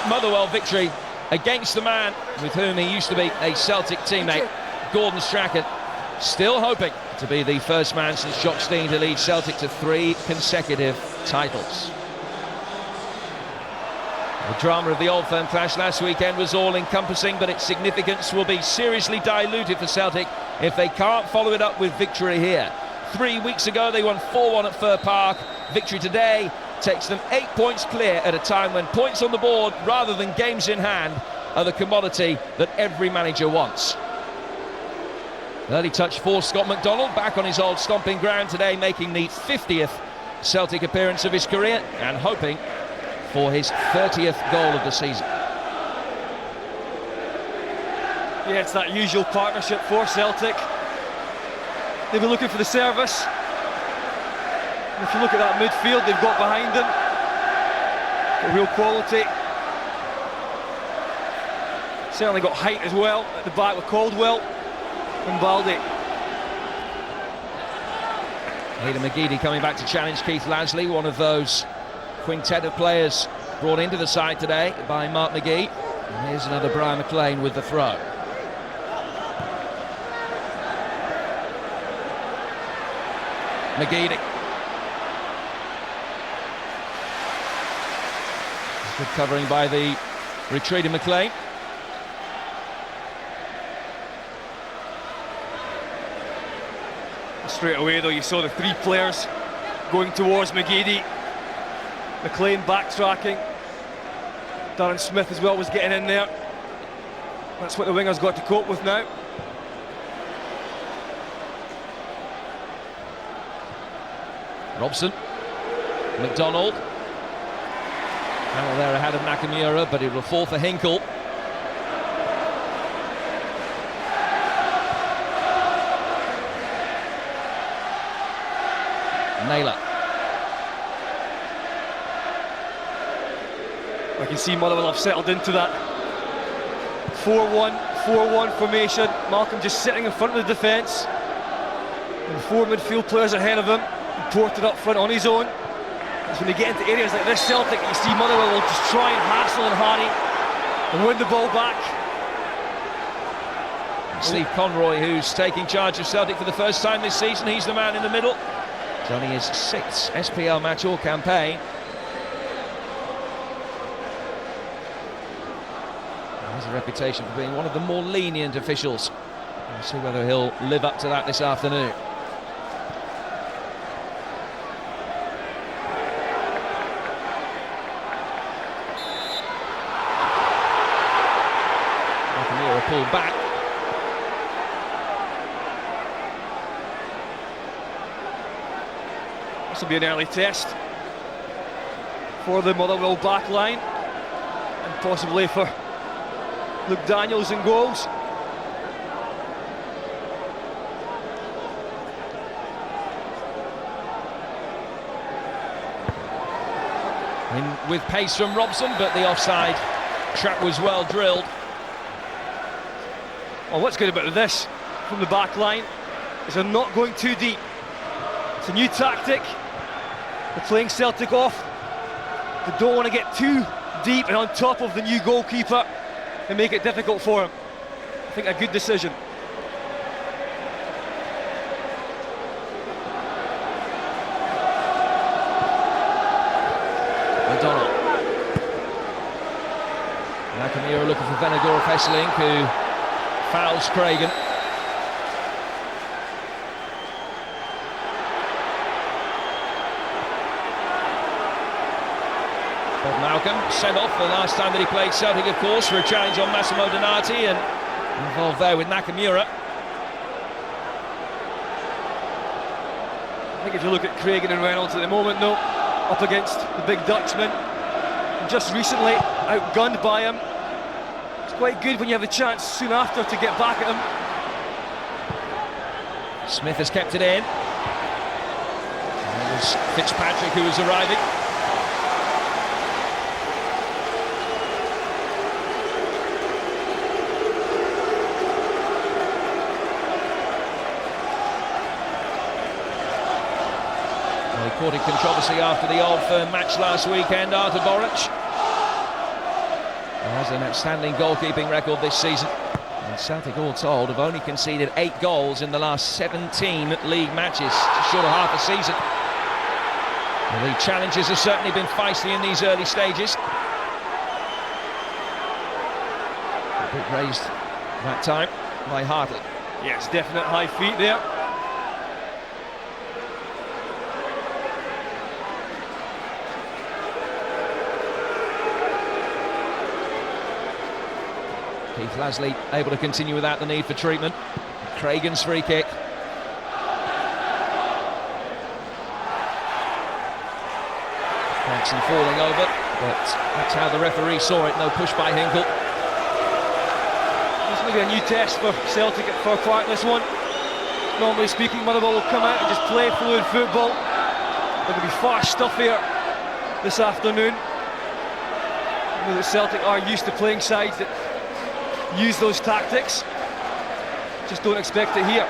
Motherwell victory against the man with whom he used to be a Celtic teammate, Gordon Strachan, still hoping to be the first man since Jock Stein to lead Celtic to 3 consecutive titles. The drama of the Old Firm clash last weekend was all-encompassing, but its significance will be seriously diluted for Celtic if they can't follow it up with victory here. 3 weeks ago they won 4-1 at Fir Park. Victory today takes them 8 points clear at a time when points on the board rather than games in hand are the commodity that every manager wants. Early touch for Scott McDonald, back on his old stomping ground today, making the 50th Celtic appearance of his career and hoping for his 30th goal of the season. Yeah, it's that usual partnership for Celtic. They'll be looking for the service. And if you look at that midfield they've got behind them, got real quality. Certainly got height as well at the back with Caldwell and Baldy. Aidan McGeady coming back to challenge Keith Lasley, one of those quintet of players brought into the side today by Mark McGee. And here's another Brian McLean with the throw. McGeady. Good covering by the retreating McLean. Straight away though you saw the 3 players going towards McGeady. McLean backtracking. Darren Smith as well was getting in there. That's what the wingers got to cope with now. Robson, McDonald. Hamill there ahead of Nakamura, but it will fall for Hinkle. Naylor. I can see Motherwell have settled into that 4-1 formation. Malcolm just sitting in front of the defence, and 4 midfield players ahead of him. Ported up front on his own. It's when you get into areas like this Celtic, you see Motherwell will just try and hassle and harry and win the ball back. Steve Conroy, who's taking charge of Celtic for the first time this season, he's the man in the middle. It's only his 6th SPL match all campaign. He has a reputation for being one of the more lenient officials. We'll see whether he'll live up to that this afternoon. Pulled back. This will be an early test for the Motherwell back line and possibly for Luke Daniels in goals. In with pace from Robson, but the offside trap was well drilled. Well, what's good about this from the back line is they're not going too deep. It's a new tactic. They're playing Celtic off. They don't want to get too deep and on top of the new goalkeeper and make it difficult for him. I think a good decision. McDonald. Nakamura looking for Venegor Hesselink, who fouls Cragen. Bob Malcolm sent off the last time that he played Celtic, of course, for a challenge on Massimo Donati, and involved there with Nakamura. I think if you look at Cragen and Reynolds at the moment, though, up against the big Dutchman, and just recently outgunned by him. Quite good when you have a chance soon after to get back at him. Smith has kept it in. And it was Fitzpatrick who was arriving. Well, he caught in controversy after the Old Firm match last weekend, Artur Boruc. Has an outstanding goalkeeping record this season. And Celtic, all told, have only conceded 8 goals in the last 17 league matches, just short of half a season. The challenges have certainly been feisty in these early stages. A bit raised that time by Hartley. Yes, definite high feet there. Keith Lasley able to continue without the need for treatment. Cragan's free kick. Jackson falling over, but that's how the referee saw it. No push by Hinkle. It's maybe a new test for Celtic at Fir Park, this one. Normally speaking, Motherwell will come out and just play fluid football. They're going to be far stuffier this afternoon. I know that Celtic are used to playing sides that use those tactics. Just don't expect it here.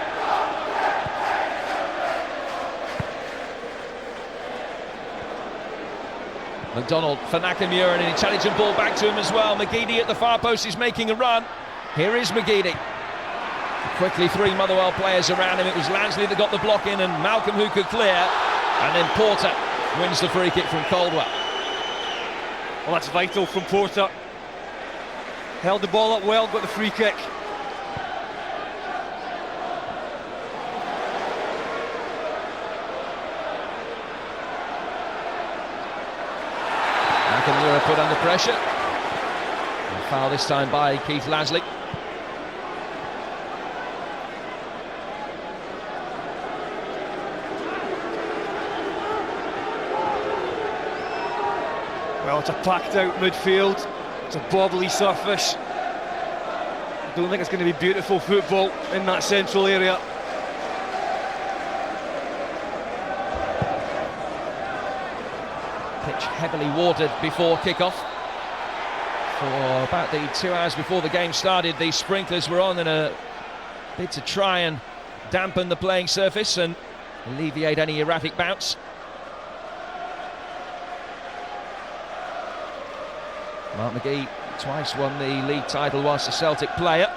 McDonald for Nakamura, and an intelligent ball back to him as well. McGeady at the far post is making a run. Here is McGeady. Quickly 3 Motherwell players around him. It was Lasley that got the block in and Malcolm who could clear. And then Porter wins the free kick from Caldwell. Well, that's vital from Porter. Held the ball up well, got the free kick. Nakamura put under pressure. And foul this time by Keith Lasley. Well, it's a packed out midfield. It's a bobbly surface. I don't think it's going to be beautiful football in that central area. Pitch heavily watered before kick-off. For about the 2 hours before the game started, the sprinklers were on in a bid to try and dampen the playing surface and alleviate any erratic bounce. Mark McGee twice won the league title whilst a Celtic player.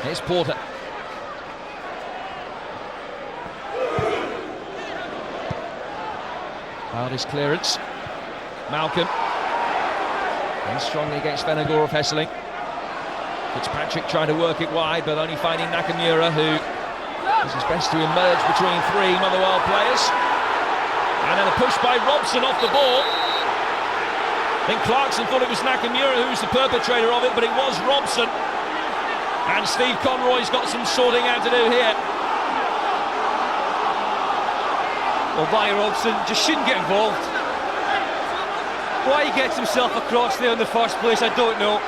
Here's Porter. His clearance. Malcolm. And strongly against Venagor of Hesseling. Fitzpatrick trying to work it wide, but only finding Nakamura, who does his best to emerge between 3 Motherwell players. And then a push by Robson off the ball. I think Clarkson thought it was Nakamura who was the perpetrator of it, but it was Robson. And Steve Conroy's got some sorting out to do here. Well, Barry Robson just shouldn't get involved. Why he gets himself across there in the first place, I don't know.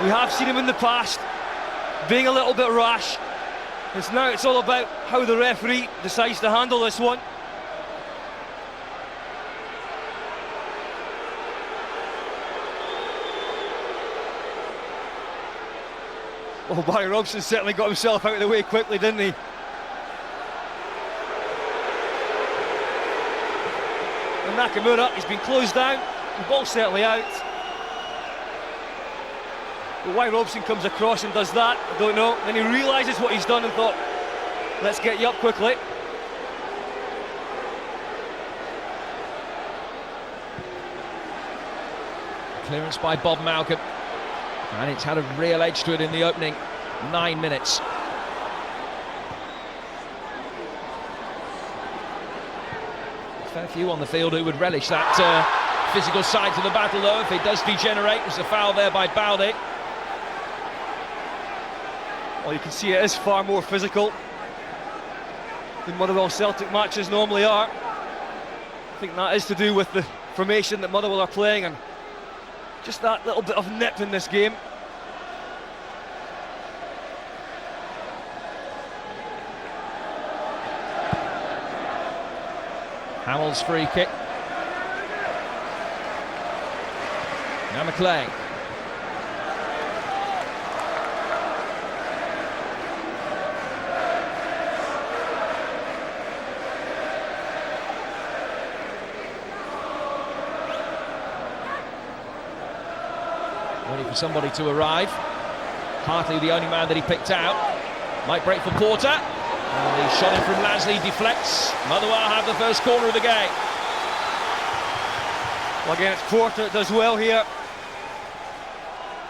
We have seen him in the past being a little bit rash. It's all about how the referee decides to handle this one. Well, Barry Robson certainly got himself out of the way quickly, didn't he? And Nakamura, he's been closed down, the ball's certainly out. But why Robson comes across and does that, I don't know. Then he realises what he's done and thought, let's get you up quickly. Clearance by Bob Malcolm. And it's had a real edge to it in the opening 9 minutes. Fair few on the field who would relish that physical side to the battle, though. If it does degenerate, there's a foul there by Balde. Well, you can see it is far more physical than Motherwell Celtic matches normally are. I think that is to do with the formation that Motherwell are playing and just that little bit of nip in this game. Hamill's free kick. Now McLean. waiting for somebody to arrive. Hartley, the only man that he picked out. Might break for Porter. And the shot in from Lasley deflects. Motherwell have the first corner of the game. Well, again, it's Porter that does well here.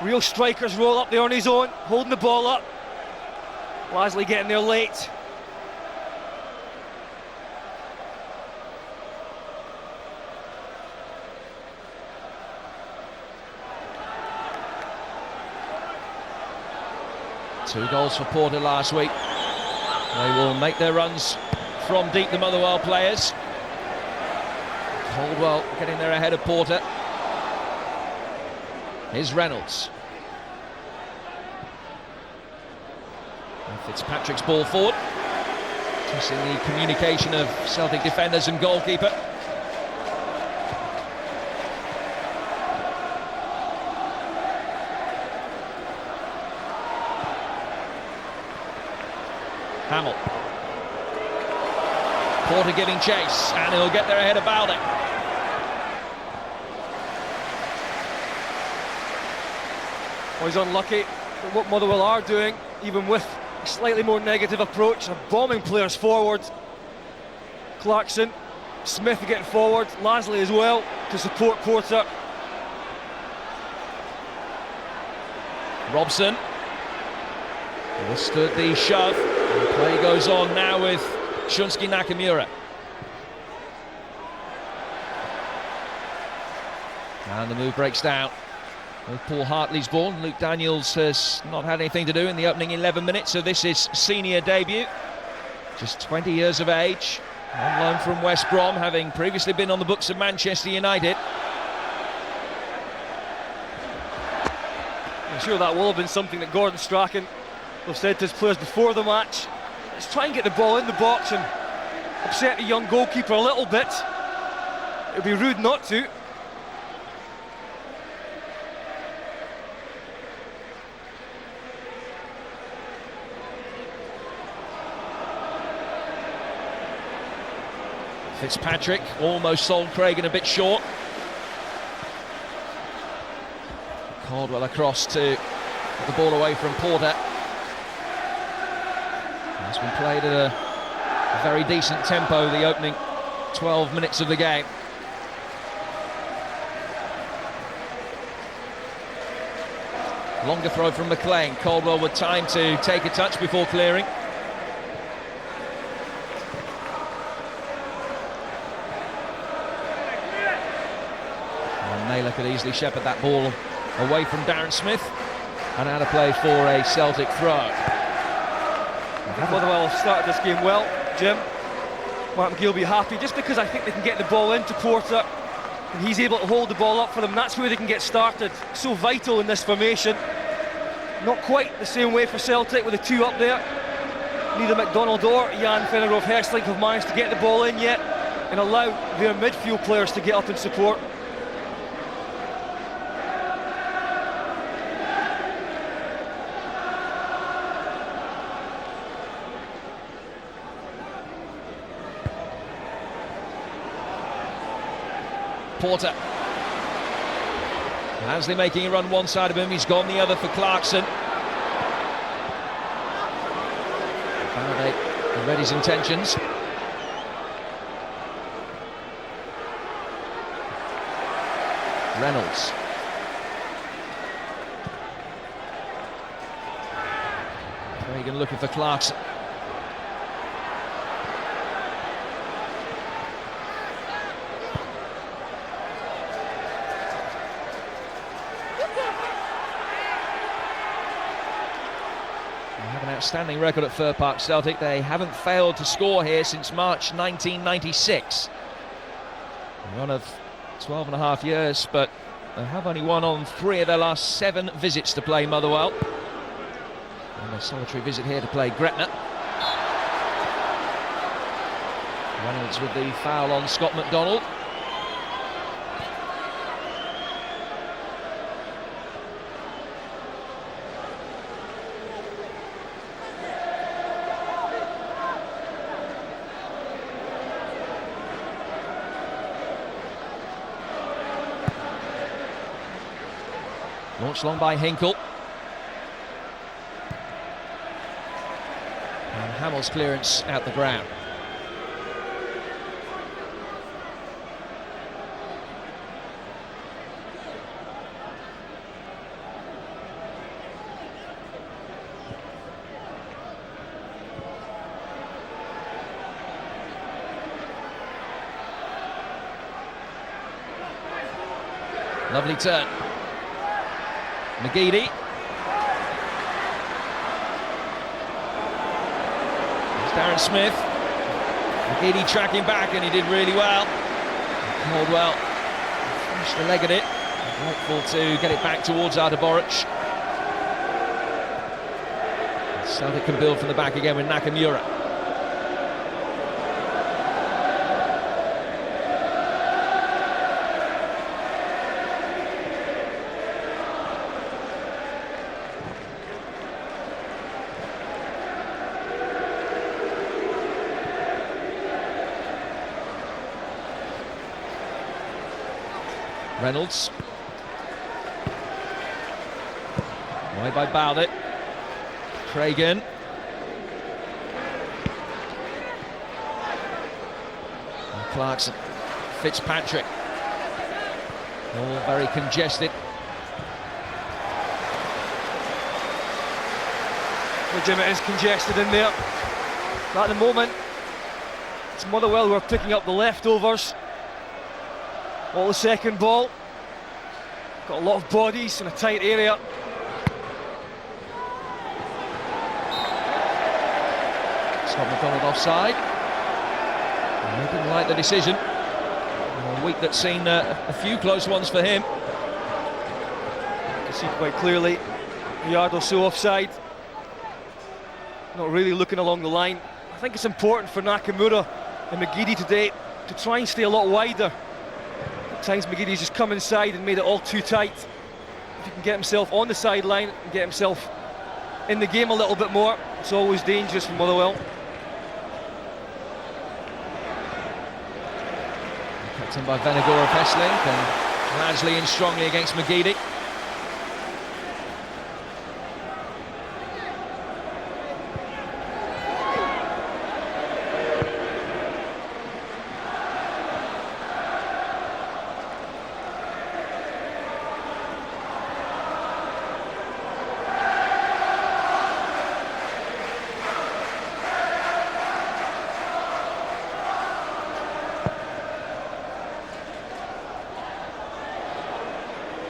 Real strikers roll up there on his own, holding the ball up. Lasley getting there late. Two goals for Porter last week. They will make their runs from deep, the Motherwell players. Caldwell getting there ahead of Porter. Here's Reynolds. And Fitzpatrick's ball forward. Testing the communication of Celtic defenders and goalkeeper. Hamill. Porter giving chase, and he'll get there ahead of Balde. Well, he's unlucky, but what Motherwell are doing, even with a slightly more negative approach, are bombing players forward. Clarkson, Smith getting forward, Lasley as well to support Porter. Robson withstood the shove. The play goes on now with Shunsuke Nakamura. And the move breaks down with Paul Hartley's ball. Luke Daniels has not had anything to do in the opening 11 minutes of this his senior debut. Just 20 years of age, on loan from West Brom, having previously been on the books of Manchester United. I'm sure that will have been something that Gordon Strachan will have said to his players before the match. Let's try and get the ball in the box and upset the young goalkeeper a little bit. It would be rude not to. Fitzpatrick almost sold Craig a bit short. Caldwell across to put the ball away from Porter. It's been played at a very decent tempo the opening 12 minutes of the game. Longer throw from McLean. Caldwell with time to take a touch before clearing. And Naylor could easily shepherd that ball away from Darren Smith, and out of play for a Celtic throw. Motherwell have started this game well, Jim. Mark McGee will be happy, just because I think they can get the ball into Porter and he's able to hold the ball up for them. That's where they can get started. So vital in this formation. Not quite the same way for Celtic with the two up there. Neither McDonald or Jan Fennerov Hersling have managed to get the ball in yet and allow their midfield players to get up and support. Porter. Lasley making a run one side of him, he's gone the other for Clarkson. Balde read his intentions. Reynolds. Reagan looking for Clarkson. Outstanding record at Fir Park, Celtic. They haven't failed to score here since March 1996. A run of 12 and a half years, but they have only won on 3 of their last 7 visits to play Motherwell. And a solitary visit here to play Gretna. Reynolds with the foul on Scott McDonald. Launched long by Hinkle. And Hamill's clearance out the ground. Lovely turn. McGeady. It's Darren Smith. McGeady tracking back, and he did really well. Caldwell finished the leg at it. Hopeful to get it back towards Ardeboric. Celtic can build from the back again with Nakamura. Reynolds. Wide by Bowdit. Cragen. And Clarkson. Fitzpatrick. All very congested. Well, Jim, it is congested in there. But at the moment, it's Motherwell who are picking up the leftovers. All the second ball. Got a lot of bodies in a tight area. Scott McDonald offside. And he didn't like the decision. A week that's seen a few close ones for him. You can see quite clearly a yard or so offside. Not really looking along the line. I think it's important for Nakamura and McGeady today to try and stay a lot wider. At times McGeady's just come inside and made it all too tight. If he can get himself on the sideline and get himself in the game a little bit more, it's always dangerous for Motherwell. Captained by Venagor of Hesslink, and Ladsley in strongly against McGeady.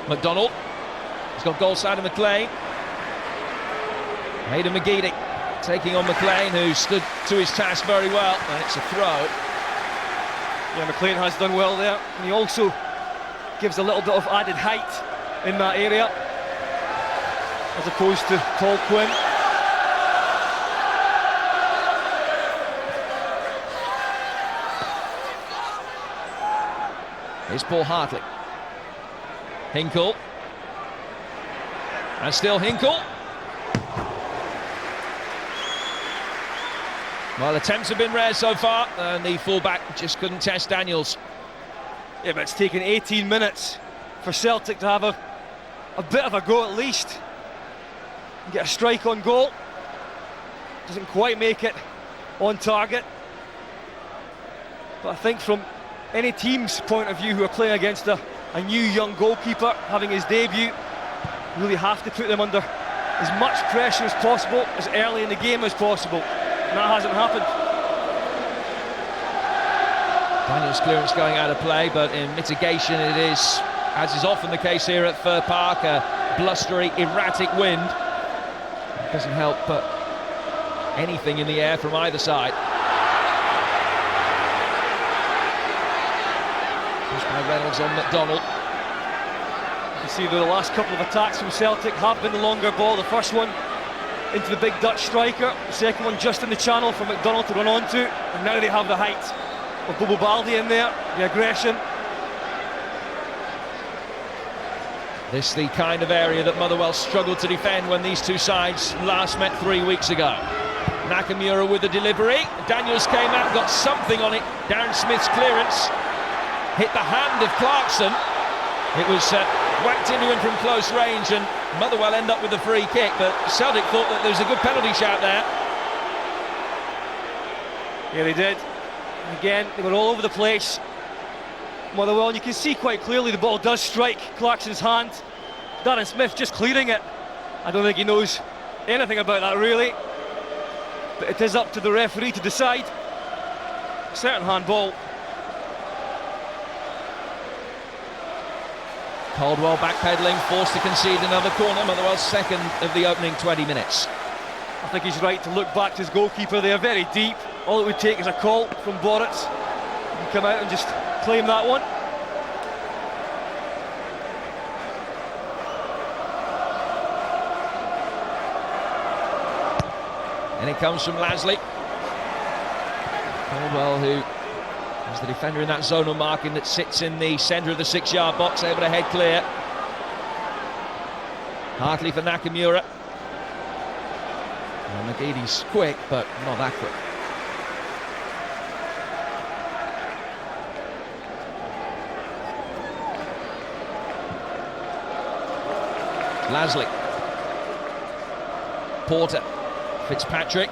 McDonald, he's got goal side of McLean. Hayden McGeady taking on McLean, who stood to his task very well, and it's a throw. Yeah, McLean has done well there, and he also gives a little bit of added height in that area, as opposed to Paul Quinn. Here's Paul Hartley. Hinkle. And still Hinkle. Well, attempts have been rare so far, and the fullback just couldn't test Daniels. Yeah, but it's taken 18 minutes for Celtic to have a bit of a go at least. Get a strike on goal. Doesn't quite make it on target. But I think from any team's point of view who are playing against a new young goalkeeper having his debut, really have to put them under as much pressure as possible as early in the game as possible, and that hasn't happened. Daniel's clearance going out of play, but in mitigation it is, as is often the case here at Fir Park, a blustery, erratic wind. It doesn't help anything in the air from either side. By Reynolds on McDonald. You can see the last couple of attacks from Celtic have been the longer ball. The first one into the big Dutch striker, the second one just in the channel for McDonald to run onto, and now they have the height of Bobo Baldi in there, the aggression. This the kind of area that Motherwell struggled to defend when these two sides last met 3 weeks ago. Nakamura with the delivery. Daniels came out and got something on it. Darren Smith's clearance hit the hand of Clarkson. It was whacked into him from close range, and Motherwell end up with a free kick, but Celtic thought that there was a good penalty shout there. Yeah, they did. And again, they were all over the place. Motherwell, and you can see quite clearly the ball does strike Clarkson's hand. Darren Smith just clearing it. I don't think he knows anything about that really, but it is up to the referee to decide. Certain handball. Caldwell backpedaling, forced to concede another corner. Motherwell's second of the opening 20 minutes. I think he's right to look back to his goalkeeper. They are very deep. All it would take is a call from Boritz. He can come out and just claim that one. And it comes from Lasley. Caldwell, who is the defender in that zonal marking that sits in the centre of the 6-yard box, able to head clear. Hartley for Nakamura. Well, McGeady's quick, but not that quick. Lasley. Porter. Fitzpatrick.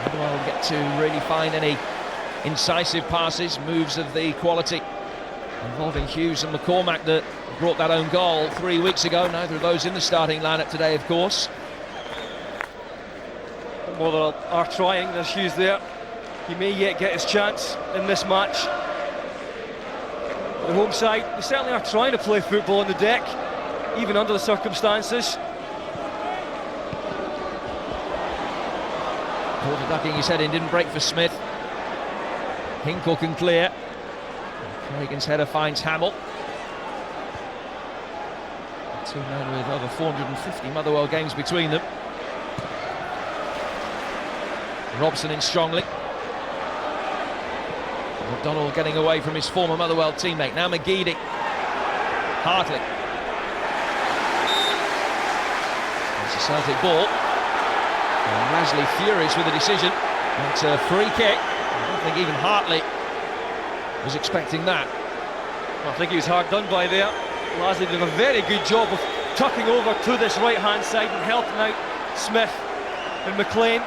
Motherwell get to really find any incisive passes, moves of the quality involving Hughes and McCormack that brought that own goal 3 weeks ago. Neither of those in the starting lineup today, of course. Motherwell are trying. There's Hughes there. He may yet get his chance in this match. The home side, they certainly are trying to play football on the deck, even under the circumstances. Porter ducking his head in, didn't break for Smith. Hinkle can clear. Cragan's header finds Hamill. Two men with over 450 Motherwell games between them. Robson in strongly. McDonald getting away from his former Motherwell teammate. Now McGeady. Hartley. It's a Celtic ball. And Lasley furious with the decision. It's a free kick. I don't think even Hartley was expecting that. Well, I think he was hard done by there. Lasley did a very good job of tucking over to this right-hand side and helping out Smith and McLean.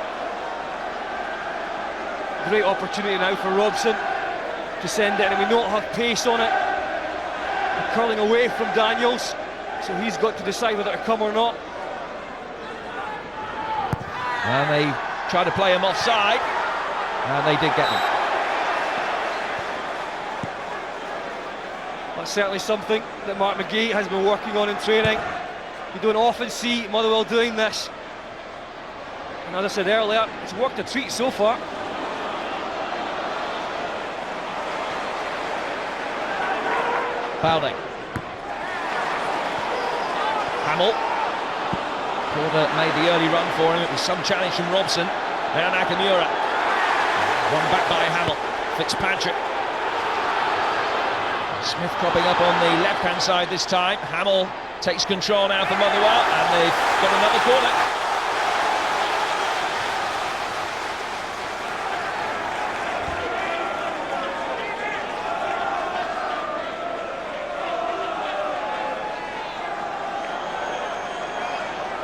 Great opportunity now for Robson to send it, and we don't have pace on it. And curling away from Daniels, so he's got to decide whether to come or not. And they tried to play him offside, and they did get him. That's certainly something that Mark McGee has been working on in training. You don't often see Motherwell doing this, and as I said earlier, it's worked a treat so far. Balding. Hamill. Porter made the early run for him. It was some challenge from Robson. Now Nakamura. One back by Hamill. Fitzpatrick. Smith cropping up on the left-hand side this time. Hamill takes control now for Motherwell, and they've got another corner.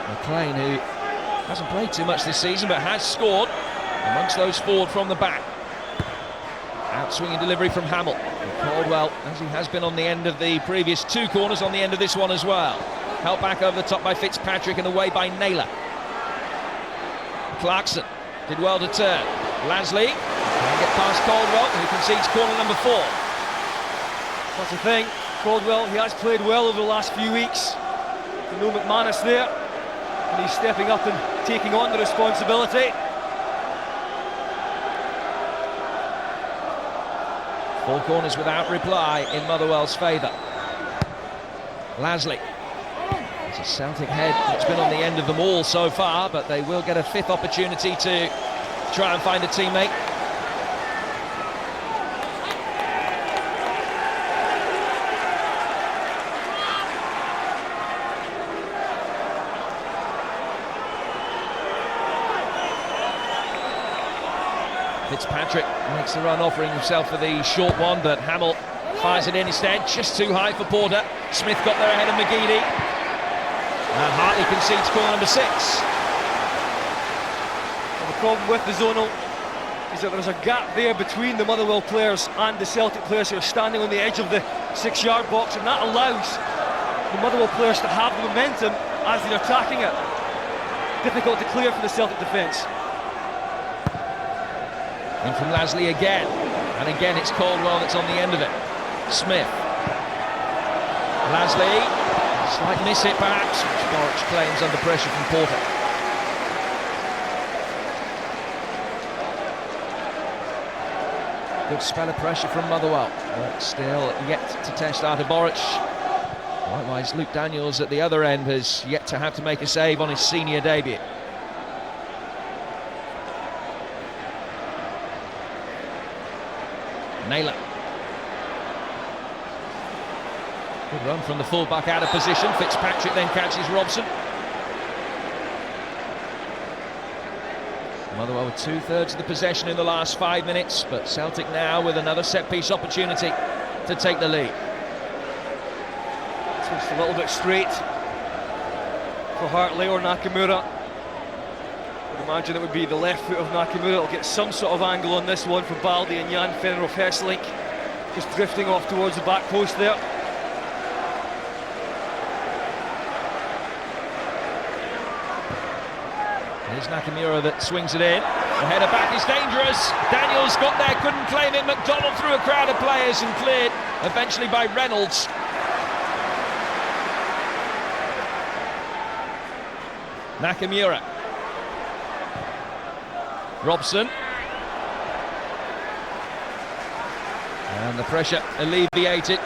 McLean, who hasn't played too much this season but has scored amongst those forward from the back. Out-swinging delivery from Hamill. And Caldwell, as he has been on the end of the previous two corners, on the end of this one as well. Held back over the top by Fitzpatrick and away by Naylor. Clarkson did well to turn. Lasley can't get past Caldwell, who concedes corner number 4. That's the thing, Caldwell, he has played well over the last few weeks. You know McManus there, and he's stepping up and taking on the responsibility. 4 corners without reply in Motherwell's favour. Lasley. It's a Celtic head that's been on the end of them all so far, but they will get a 5th opportunity to try and find a teammate. Fitzpatrick makes the run, offering himself for the short one, but Hamill fires it in instead, just too high for Porter. Smith got there ahead of McGeady. And Hartley concedes corner number 6. Well, the problem with the zonal is that there's a gap there between the Motherwell players and the Celtic players who are standing on the edge of the 6-yard box, and that allows the Motherwell players to have momentum as they're attacking it. Difficult to clear for the Celtic defence. In from Lasley again, and again it's Caldwell that's on the end of it. Smith. Lasley, slight miss hit perhaps, which Boric claims under pressure from Porter. Good spell of pressure from Motherwell, but still yet to test out of Boric. Likewise, Luke Daniels at the other end has yet to have to make a save on his senior debut. Naylor. Good run from the full-back out of position. Fitzpatrick then catches Robson. Motherwell with 2/3 of the possession in the last 5 minutes, but Celtic now with another set-piece opportunity to take the lead. It's just a little bit straight for Hartley or Nakamura. I'd imagine it would be the left foot of Nakamura. It'll get some sort of angle on this one for Baldi and Jan Fenner-Off Hesselink, just drifting off towards the back post there. Here's Nakamura that swings it in. The header back is dangerous. Daniels got there, couldn't claim it. McDonald through a crowd of players and cleared eventually by Reynolds. Nakamura. Robson. And the pressure alleviated.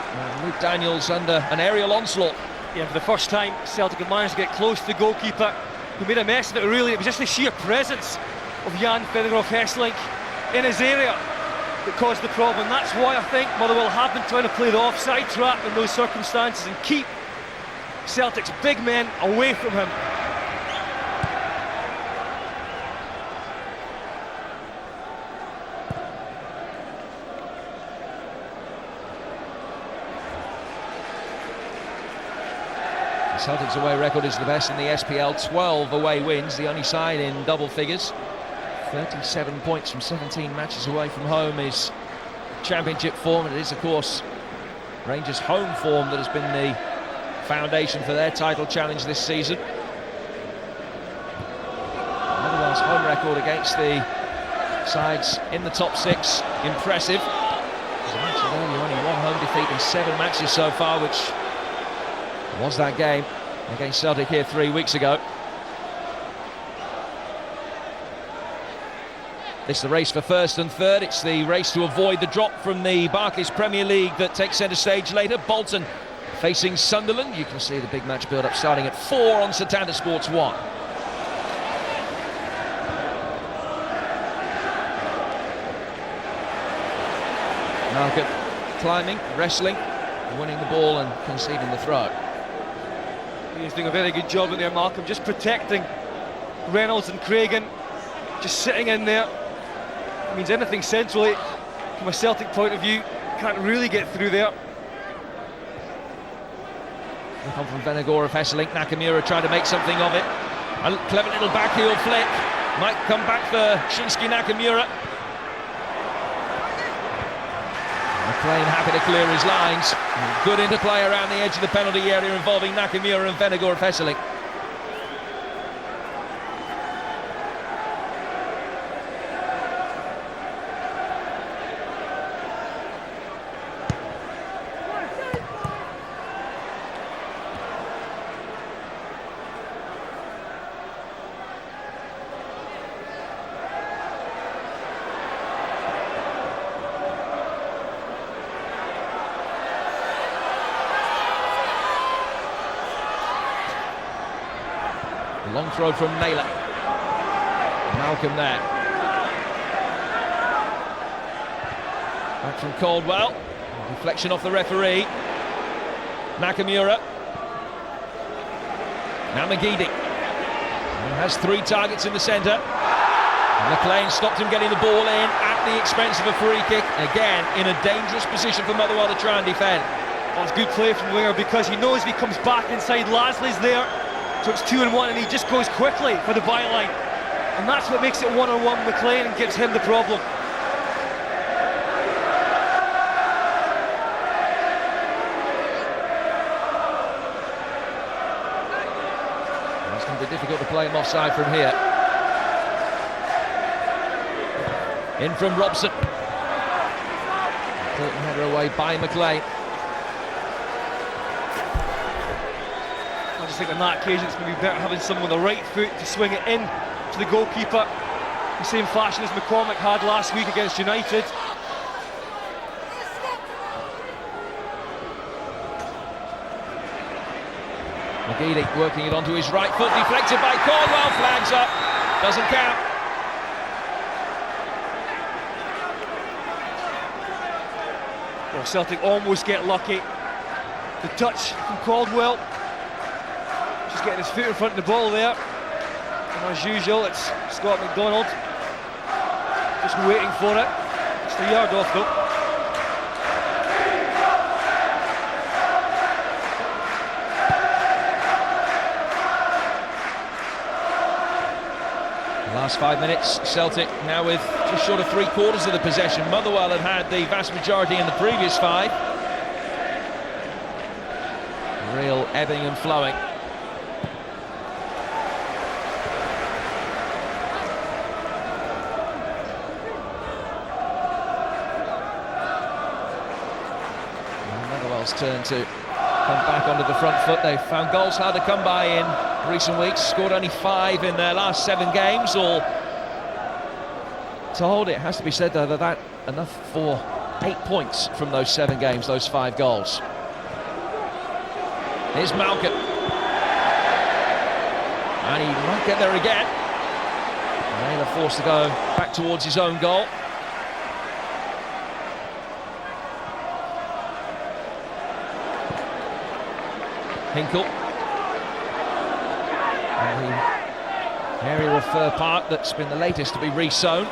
Luke Daniels under an aerial onslaught. Yeah, for the first time, Celtic have managed to get close to the goalkeeper, who made a mess of it. Really, it was just the sheer presence of Jan Fenner-Off Hesselink in his area that caused the problem. That's why I think Motherwell have been trying to play the offside trap in those circumstances and keep Celtic's big men away from him. Celtic's away record is the best in the SPL, 12 away wins, the only side in double figures. 37 points from 17 matches away from home is championship form, and it is of course Rangers' home form that has been the foundation for their title challenge this season. Motherwell's home record against the sides in the top 6, impressive. As I mentioned earlier, only one home defeat in 7 matches so far, which was that game against Celtic here 3 weeks ago. This is the race for first and third. It's the race to avoid the drop from the Barclays Premier League that takes centre stage later. Bolton facing Sunderland. You can see the big match build-up starting at 4 on Santander Sports 1. Malcolm climbing, wrestling, winning the ball and conceding the throw. He's doing a very good job in there, Malcolm, just protecting Reynolds and Cragen, just sitting in there. It means anything centrally, from a Celtic point of view, can't really get through there. They come from Venegor of Hesselink. Nakamura trying to make something of it. A clever little backheel flick. Might come back for Shinsuke Nakamura. McLean happy to clear his lines. Good interplay around the edge of the penalty area involving Nakamura and Venegor of Hesselink. Long throw from Naylor. Malcolm there. Back from Caldwell. Deflection off the referee. Nakamura. Now McGeady. Has 3 targets in the centre. McLean stopped him getting the ball in at the expense of a free kick. Again, in a dangerous position for Motherwell to try and defend. Well, it's good play from the winger because he knows if he comes back inside, Lasley's there, so it's 2-on-1, and he just goes quickly for the byline, and that's what makes it 1-on-1 with McLean and gives him the problem. It's going to be difficult to play him offside from here. In from Robson. Important header away by McLean. I just think on that occasion it's going to be better having someone with the right foot to swing it in to the goalkeeper, the same fashion as McCormick had last week against United. McGeady working it onto his right foot, deflected by Caldwell, flags up, doesn't count. Well, Celtic almost get lucky. The touch from Caldwell, just getting his foot in front of the ball there. And as usual, it's Scott McDonald just waiting for it. It's a yard off though. Last 5 minutes, Celtic now with just short of 3/4 of the possession. Motherwell had the vast majority in the previous 5. Real ebbing and flowing. Motherwell's turn to come back onto the front foot. They've found goals hard to come by in recent weeks, scored only 5 in their last 7 games, all to hold it. Has to be said though that enough for 8 points from those 7 games, those 5 goals. Here's Malcolm, and he might get there again. Naylor forced to go back towards his own goal. Hinkle. And the area of Fir Park that's been the latest to be re-sown.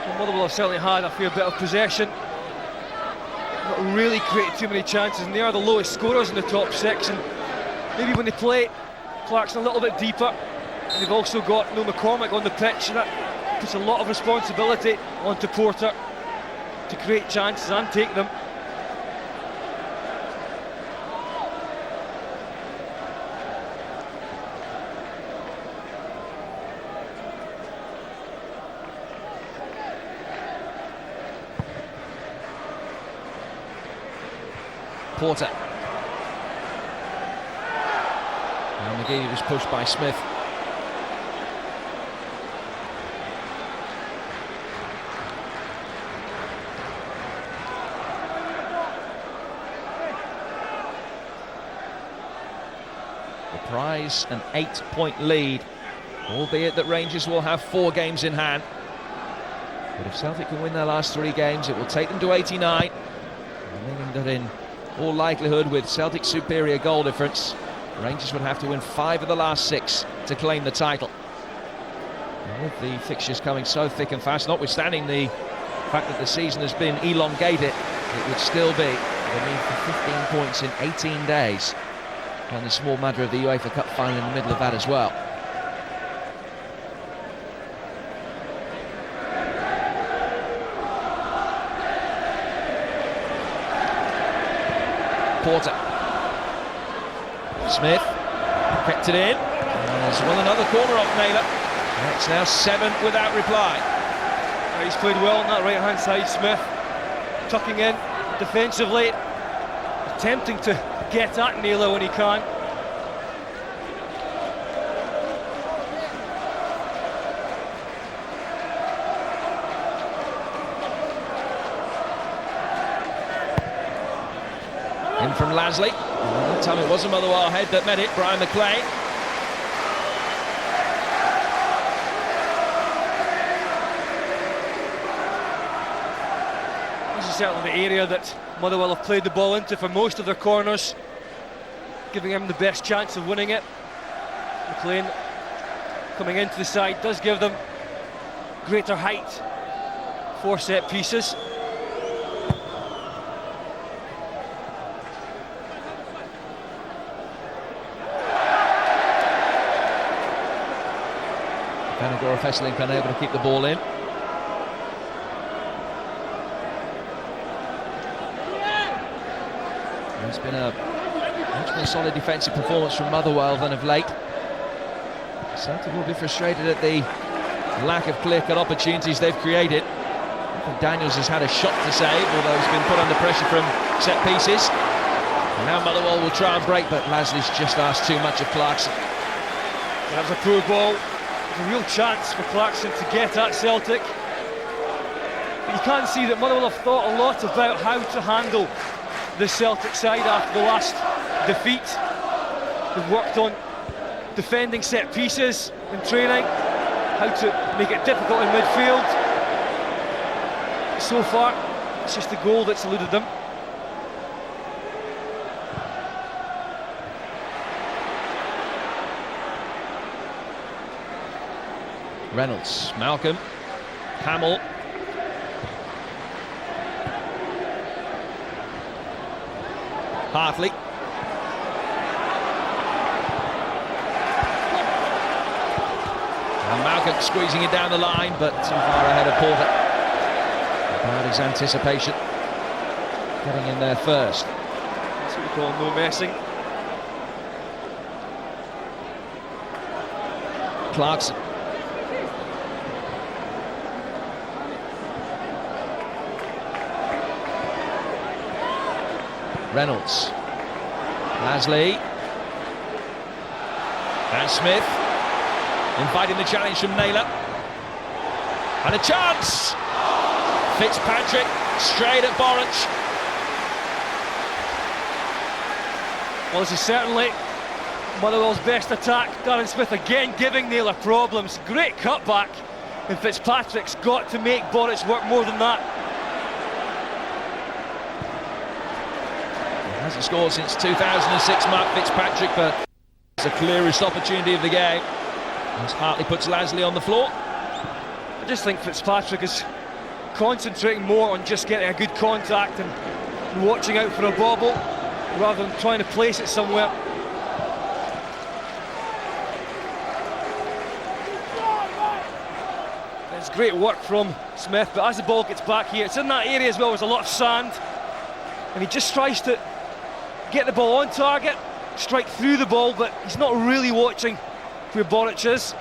Well, Motherwell have certainly had a fair bit of possession, not really created too many chances, and they are the lowest scorers in the top 6, and maybe when they play Clarkson a little bit deeper, and they've also got no McCormick on the pitch, and that puts a lot of responsibility onto Porter to create chances and take them. Porter. And McGeady was pushed by Smith. The prize, an 8-point lead, albeit that Rangers will have 4 games in hand. But if Celtic can win their last 3 games, it will take them to 89, meaning that in all likelihood, with Celtic's superior goal difference, Rangers would have to win 5 of the last 6 to claim the title. And with the fixtures coming so thick and fast, notwithstanding the fact that the season has been elongated, it would still be the need for 15 points in 18 days. And the small matter of the UEFA Cup final in the middle of that as well. Porter. Smith kept it in. And there's another corner off Naylor. It's now 7 without reply. He's played well on that right hand side, Smith. Tucking in defensively, attempting to get at Naylor when he can. In from Lasley. That time it was a Motherwell head that met it. Brian McLean. This is certainly the area that Motherwell have played the ball into for most of their corners, giving him the best chance of winning it. McLean coming into the side does give them greater height for set pieces. Vanagora Fesselink unable to keep the ball in. It's been a much more solid defensive performance from Motherwell than of late. Celtic will be frustrated at the lack of clear-cut opportunities they've created. I think Daniels has had a shot to save, although he's been put under pressure from set pieces. And now Motherwell will try and break, but Lasley's just asked too much of Clarkson. That was a poor ball. There's a real chance for Clarkson to get at Celtic. But you can see that Motherwell have thought a lot about how to handle the Celtic side after the last defeat. They've worked on defending set pieces in training, how to make it difficult in midfield. So far, it's just the goal that's eluded them. Reynolds, Malcolm, Hamill. Hartley. And Malcolm squeezing it down the line, but too far ahead of Porter. About his anticipation. Getting in there first. That's what we call no messing. Clarkson. Reynolds, Lasley, and Smith, inviting the challenge from Naylor, and a chance! Fitzpatrick, straight at Borich. Well, this is certainly Motherwell's best attack. Darren Smith again giving Naylor problems. Great cutback, and Fitzpatrick's got to make Borich work more than that. Hasn't scored since 2006, Mark Fitzpatrick, but it's the clearest opportunity of the game as Hartley puts Lasley on the floor. I just think Fitzpatrick is concentrating more on just getting a good contact and watching out for a bobble rather than trying to place it somewhere. It's great work from Smith, but as the ball gets back here, it's in that area as well. There's a lot of sand, and he just tries to get the ball on target, strike through the ball, but he's not really watching where Borich is.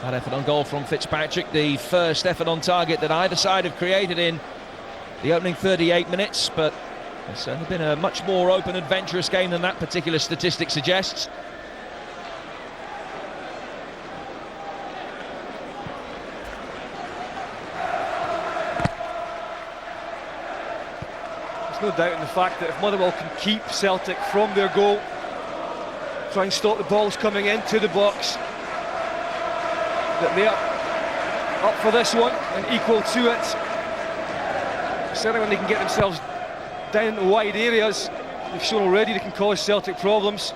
That effort on goal from Fitzpatrick, the first effort on target that either side have created in the opening 38 minutes, but it's certainly been a much more open, adventurous game than that particular statistic suggests. There's no doubt in the fact that if Motherwell can keep Celtic from their goal, try and stop the balls coming into the box, that they're up for this one and equal to it. Certainly when they can get themselves down into wide areas, they've shown already they can cause Celtic problems.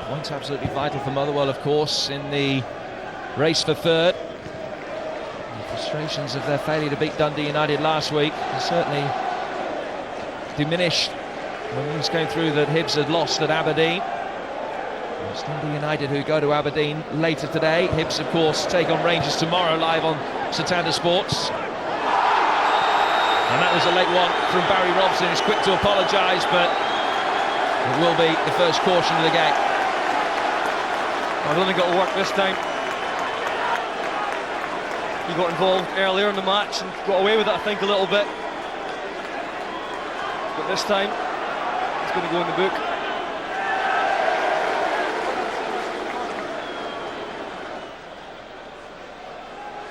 Points absolutely vital for Motherwell, of course, in the race for third. The frustrations of their failure to beat Dundee United last week are certainly diminished when news came through that Hibs had lost at Aberdeen. It's Dundee United who go to Aberdeen later today. Hibs, of course, take on Rangers tomorrow live on Satanda Sports. And that was a late one from Barry Robson, who's quick to apologise, but It will be the first caution of the game. I don't think it'll work this time. He got involved earlier in the match and got away with it, I think, a little bit. But this time, it's going to go in the book.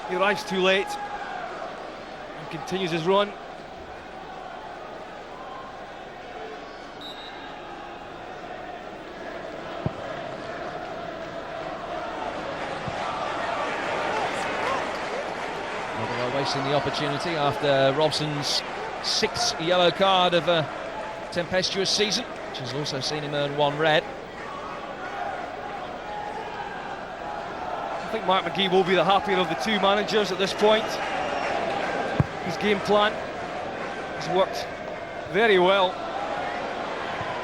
He arrives too late and continues his run. Motherwell wasting the opportunity after Robson's 6th yellow card of a tempestuous season, which has also seen him earn 1 red. I think Mark McGee will be the happier of the two managers at this point. His game plan has worked very well.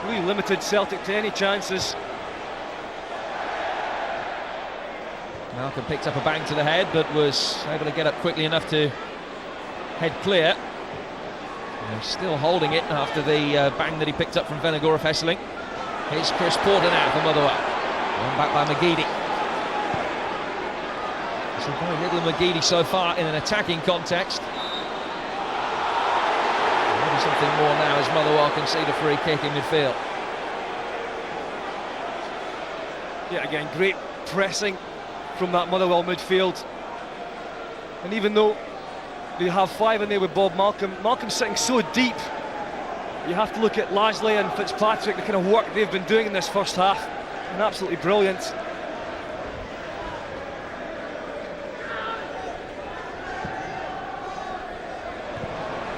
Really limited Celtic to any chances. Malcolm picked up a bang to the head, but was able to get up quickly enough to head clear. And he's still holding it after the bang that he picked up from Venegora Fesseling. Here's Chris Porter now for Motherwell. Run back by McGeady. So very little McGeady so far in an attacking context. Maybe something more now as Motherwell concede a free kick in midfield. Yeah, again, great pressing from that Motherwell midfield. And even though they have 5 in there with Bob Malcolm, Malcolm's sitting so deep, you have to look at Lasley and Fitzpatrick, the kind of work they've been doing in this first half. And absolutely brilliant.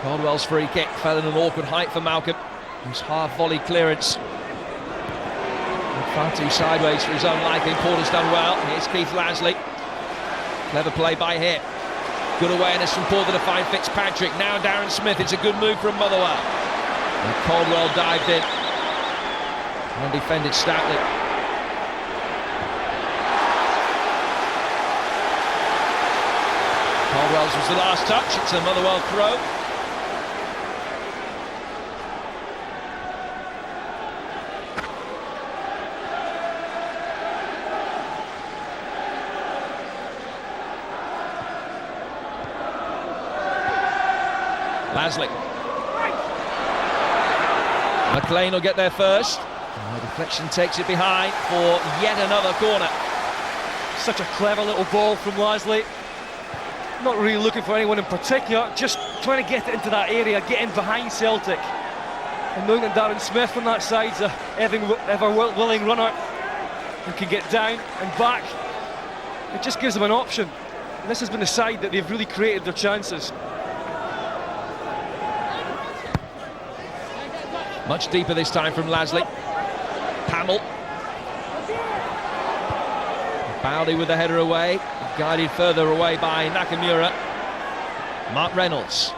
Caldwell's free kick fell in an awkward height for Malcolm, whose half volley clearance far too sideways for his own liking. Porter's done well. Here's Keith Lasley. Clever play by him. Good awareness from Porter to find Fitzpatrick. Now Darren Smith. It's a good move from Motherwell. And Caldwell dived in and defended stoutly. Caldwell's was the last touch. It's a Motherwell throw. Lasley. McLean will get there first. And the deflection takes it behind for yet another corner. Such a clever little ball from Lasley. Not really looking for anyone in particular, just trying to get it into that area, get in behind Celtic. And knowing that Darren Smith on that side's a ever-willing runner who can get down and back, it just gives them an option. And this has been the side that they've really created their chances. Much deeper this time from Lasley. Pamel. Bowley with the header away. Guided further away by Nakamura. Mark Reynolds.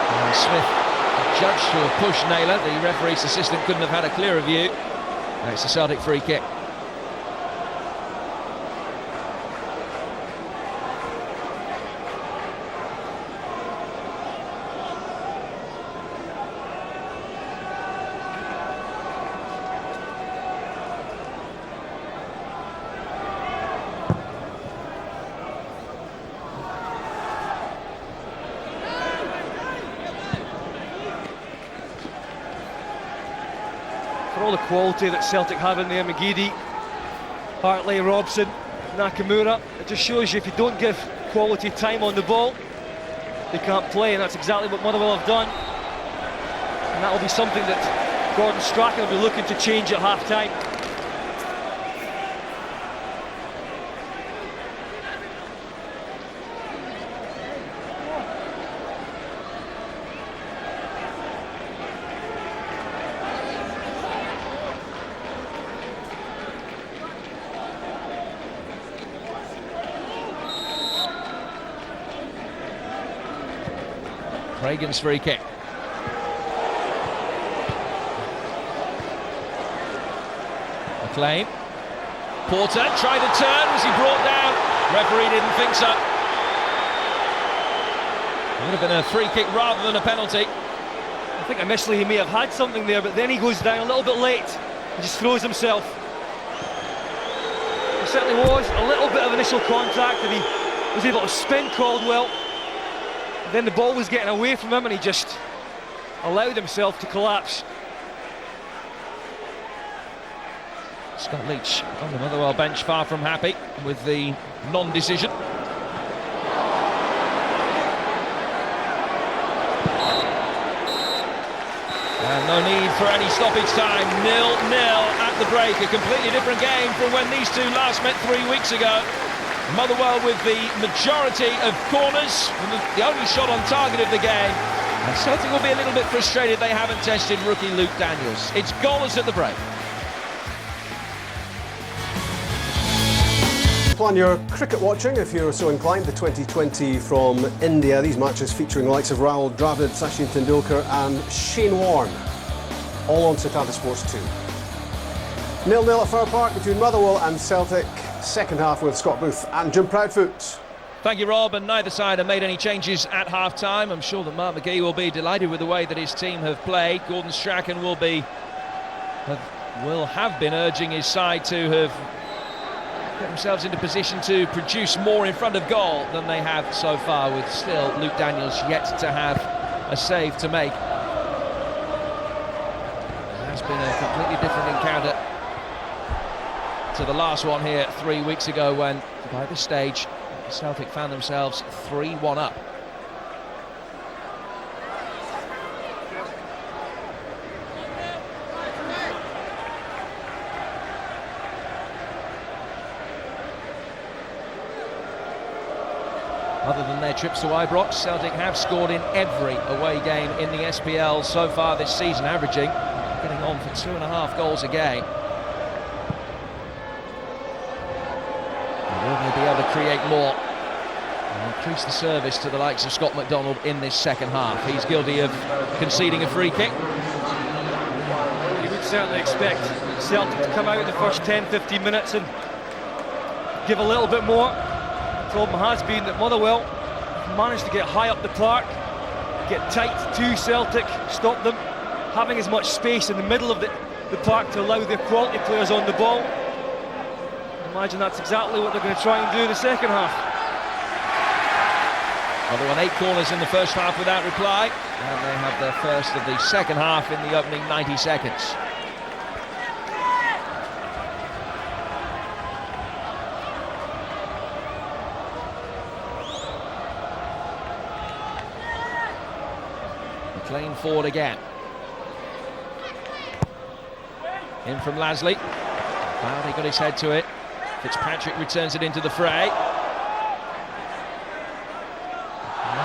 And Smith judged to a push Naylor. The referee's assistant couldn't have had a clearer view. It's a Celtic free kick. For all the quality that Celtic have in there, McGeady, Hartley, Robson, Nakamura, it just shows you if you don't give quality time on the ball, they can't play, and that's exactly what Motherwell have done. And that will be something that Gordon Strachan will be looking to change at half-time. Reagan's free kick. McLean. Porter tried to turn. Was he brought down? Referee didn't think so. would have been a free kick rather than a penalty. I think initially he may have had something there, but then he goes down a little bit late and just throws himself. There certainly was a little bit of initial contact, and he was able to spin Caldwell. Then the ball was getting away from him and he just allowed himself to collapse. Scott Leach on the Motherwell bench, far from happy with the non-decision. And no need for any stoppage time. 0-0 at the break. A completely different game from when these two last met 3 weeks ago. Motherwell with the majority of corners, and the only shot on target of the game. And Celtic will be a little bit frustrated they haven't tested rookie Luke Daniels. It's goalless at the break. Plan your cricket watching if you're so inclined. The 2020 from India. These matches featuring the likes of Rahul Dravid, Sachin Tendulkar and Shane Warne. All on Setanta Sports 2. 0-0 at Fir Park between Motherwell and Celtic. Second half with Scott Booth and Jim Proudfoot. Thank you, Rob, and neither side have made any changes at half-time. I'm sure that Mark McGee will be delighted with the way that his team have played. Gordon Strachan will have been urging his side to have get themselves into position to produce more in front of goal than they have so far, with still Luke Daniels yet to have a save to make. It has been a completely different encounter to the last one here 3 weeks ago, when by this stage Celtic found themselves 3-1 up. Other than their trips to Ibrox, Celtic have scored in every away game in the SPL so far this season, averaging getting on for 2.5 goals a game. Will they be able to create more and increase the service to the likes of Scott McDonald in this second half? He's guilty of conceding a free kick. You would certainly expect Celtic to come out in the first 10-15 minutes and give a little bit more. The problem has been that Motherwell managed to get high up the park, get tight to Celtic, stop them having as much space in the middle of the park to allow their quality players on the ball. I imagine that's exactly what they're going to try and do in the second half. Motherwell 8 corners in the first half without reply, and they have their first of the second half in the opening 90 seconds. McLean forward again. In from Lasley. Well, he got his head to it. Fitzpatrick returns it into the fray.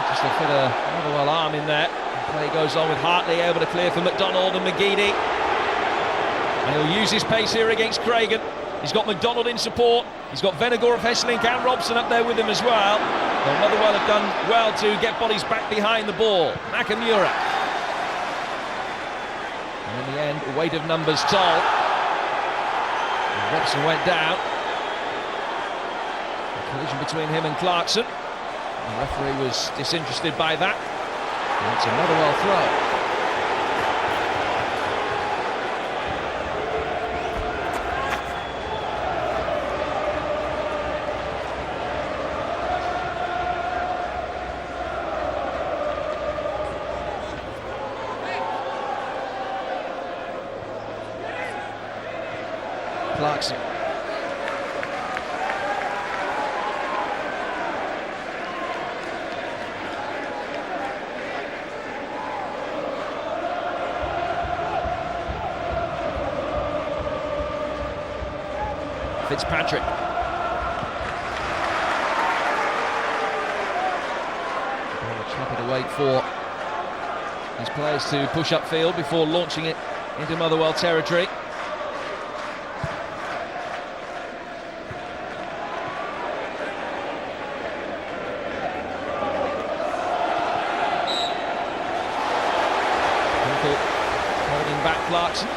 Just to fit a Motherwell arm in there. The play goes on with Hartley able to clear for McDonald and McGeady. And he'll use his pace here against Craigan. He's got McDonald in support. He's got Venegor, Hesselink and Robson up there with him as well. Well, Motherwell have done well to get bodies back behind the ball. Nakamura. And in the end, weight of numbers told. And Robson went down. A collision between him and Clarkson. The referee was disinterested by that. And it's a Motherwell throw. Clarkson. Fitzpatrick. Happy to wait for his players to push upfield before launching it into Motherwell territory. Holding back Clarkson.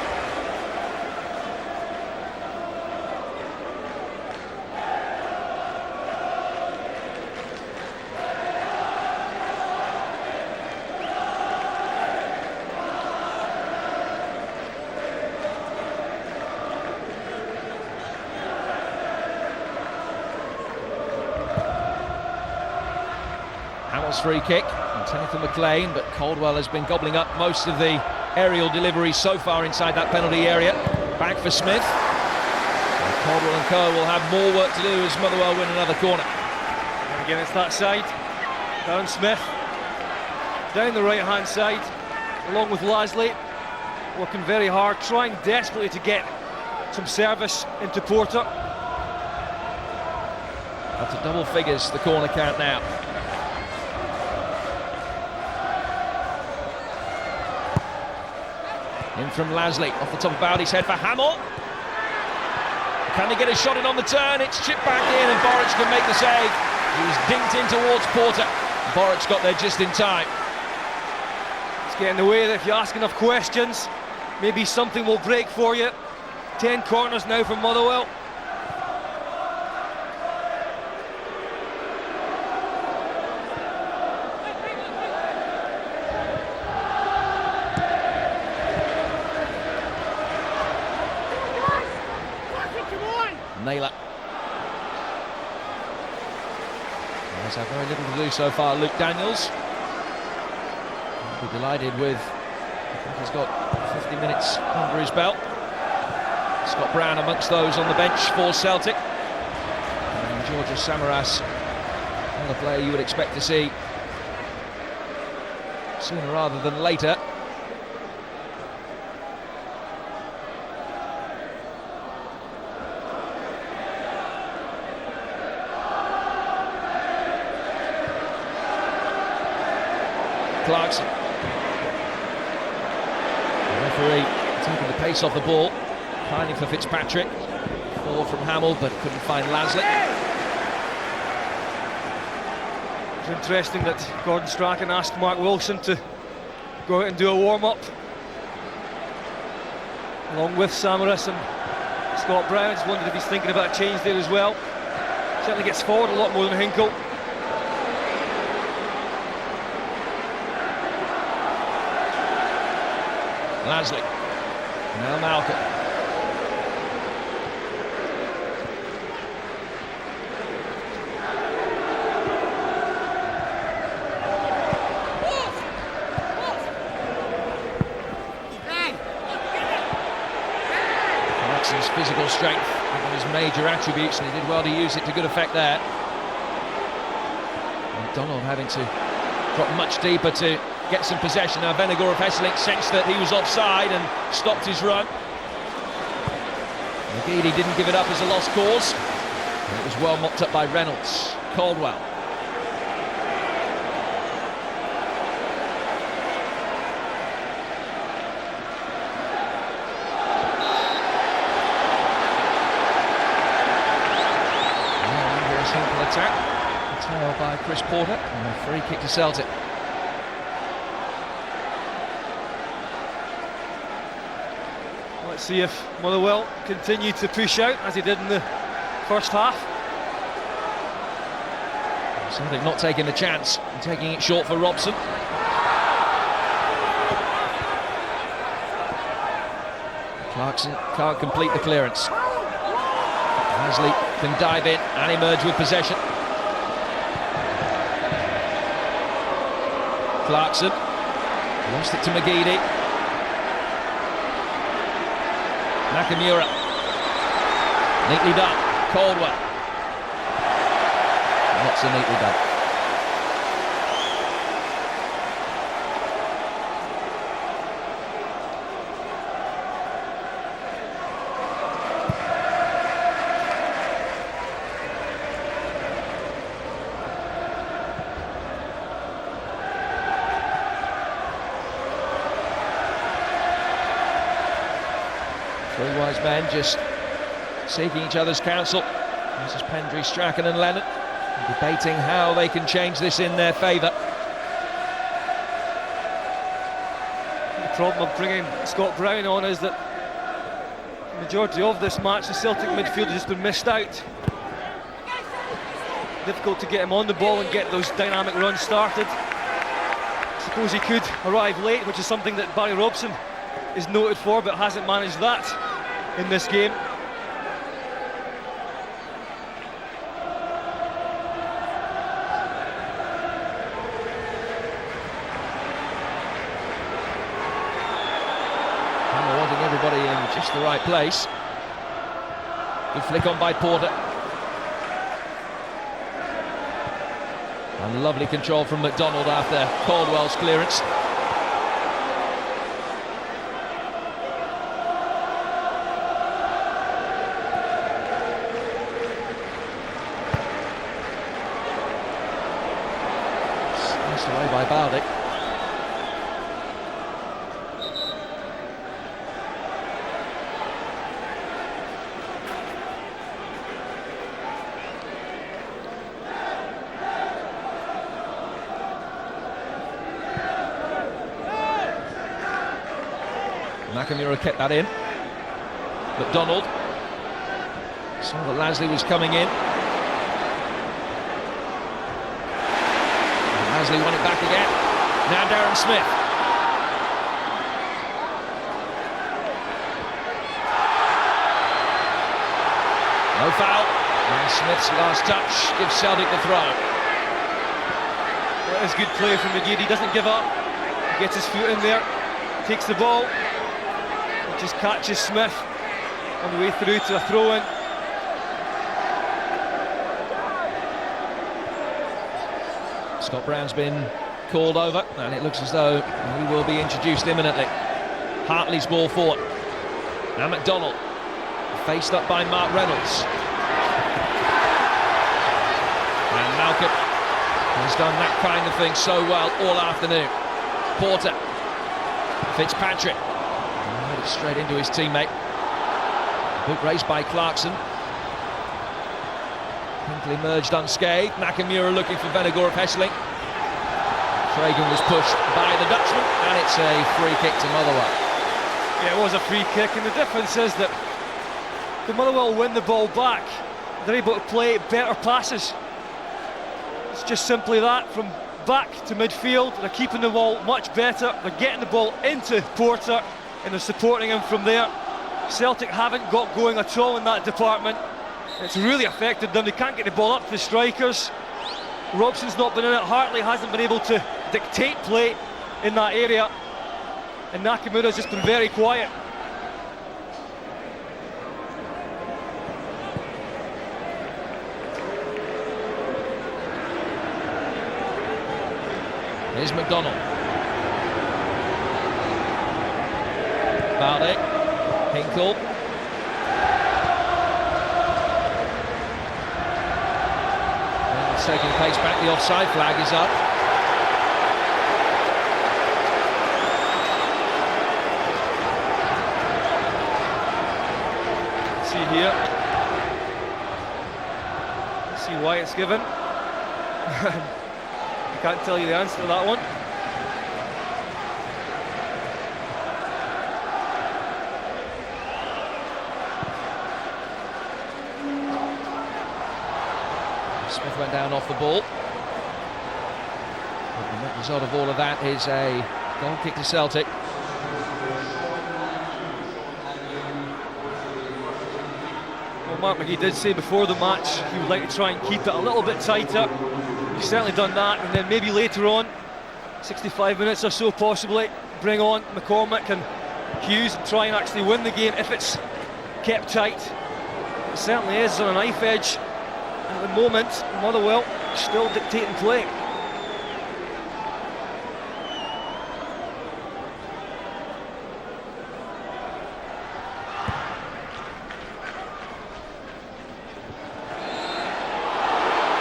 Wales free kick, intended for McLean, but Caldwell has been gobbling up most of the aerial deliveries so far inside that penalty area. Back for Smith. And Caldwell and Co will have more work to do as Motherwell win another corner. And again, it's that side. Down Smith. Down the right-hand side, along with Lasley. Working very hard, trying desperately to get some service into Porter. Up to double figures, the corner count now. In from Lasley, off the top of Bowdy's head for Hamill. Can they get a shot in on the turn? It's chipped back in and Boric can make the save. He was dinked in towards Porter. Boric got there just in time. It's getting in the way that if you ask enough questions, maybe something will break for you. 10 corners now from Motherwell. Naylor. Has had very little to do so far, Luke Daniels. I'll be delighted with, I think he's got 50 minutes under his belt. Scott Brown amongst those on the bench for Celtic. And Georgios Samaras, another player you would expect to see sooner rather than later. Clarkson. The referee taking the pace off the ball, finding for Fitzpatrick. Ball from Hamill, but couldn't find Lasley. It's interesting that Gordon Strachan asked Mark Wilson to go out and do a warm-up, along with Samaras and Scott Brown. Just wondered if he's thinking about a change there as well. Certainly gets forward a lot more than Hinkle. Lasley, now Malcolm. Clarkson's physical strength, one of his major attributes, and he did well to use it to good effect there. McDonald having to drop much deeper to get some possession. Now Venegor of Hesselink sensed that he was offside and stopped his run. McGeady didn't give it up as a lost cause. And it was well mopped up by Reynolds. Caldwell. Andreas Hinkle attack. A tail by Chris Porter and a free kick to Celtic. Let's see if Motherwell continue to push out as he did in the first half. Celtic not taking the chance and taking it short for Robson. Clarkson can't complete the clearance. Lasley can dive in and emerge with possession. Clarkson lost it to McGeady. Nakamura, neatly done. Caldwell, not so neatly done. Three wise men just seeking each other's counsel. This is Pendry, Strachan and Lennon, debating how they can change this in their favour. The problem of bringing Scott Brown on is that the majority of this match, the Celtic midfield has just been missed out. Difficult to get him on the ball and get those dynamic runs started. I suppose he could arrive late, which is something that Barry Robson is noted for, but hasn't managed that in this game. Just the right place. Good flick on by Porter. And lovely control from McDonald after Caldwell's clearance. Sliced away by Baldic. Nakamura kept that in. McDonald saw that Lasley was coming in. And Lasley won it back again. Now Darren Smith. No foul. And Smith's last touch gives Celtic the throw. Well, that is good play from McGeady. He doesn't give up. He gets his foot in there. Takes the ball. Just catches Smith on the way through to a throw-in. Scott Brown's been called over, and it looks as though he will be introduced imminently. Hartley's ball forward. Now McDonald, faced up by Mark Reynolds. And Malcolm has done that kind of thing so well all afternoon. Porter, Fitzpatrick. Straight into his teammate. Boot raised by Clarkson. Hinkley emerged unscathed. Nakamura looking for Vennegoor of Hesseling. Cragen was pushed by the Dutchman, and it's a free kick to Motherwell. Yeah, it was a free kick, and the difference is that the Motherwell win the ball back. They're able to play better passes. It's just simply that, from back to midfield. They're keeping the ball much better. They're getting the ball into Porter, and they're supporting him from there. Celtic haven't got going at all in that department. It's really affected them. They can't get the ball up to the strikers. Robson's not been in it. Hartley hasn't been able to dictate play in that area. And Nakamura's just been very quiet. Here's McDonald. Baldic, Hinkle. And it's taking pace back, the offside flag is up. See here. See why it's given. I can't tell you the answer to that one. Smith went down off the ball. But the net result of all of that is a goal kick to Celtic. Well, Mark McGee did say before the match he would like to try and keep it a little bit tighter. He's certainly done that, and then maybe later on, 65 minutes or so possibly, bring on McCormick and Hughes and try and actually win the game if it's kept tight. It certainly is on a knife edge. At the moment, Motherwell still dictating play.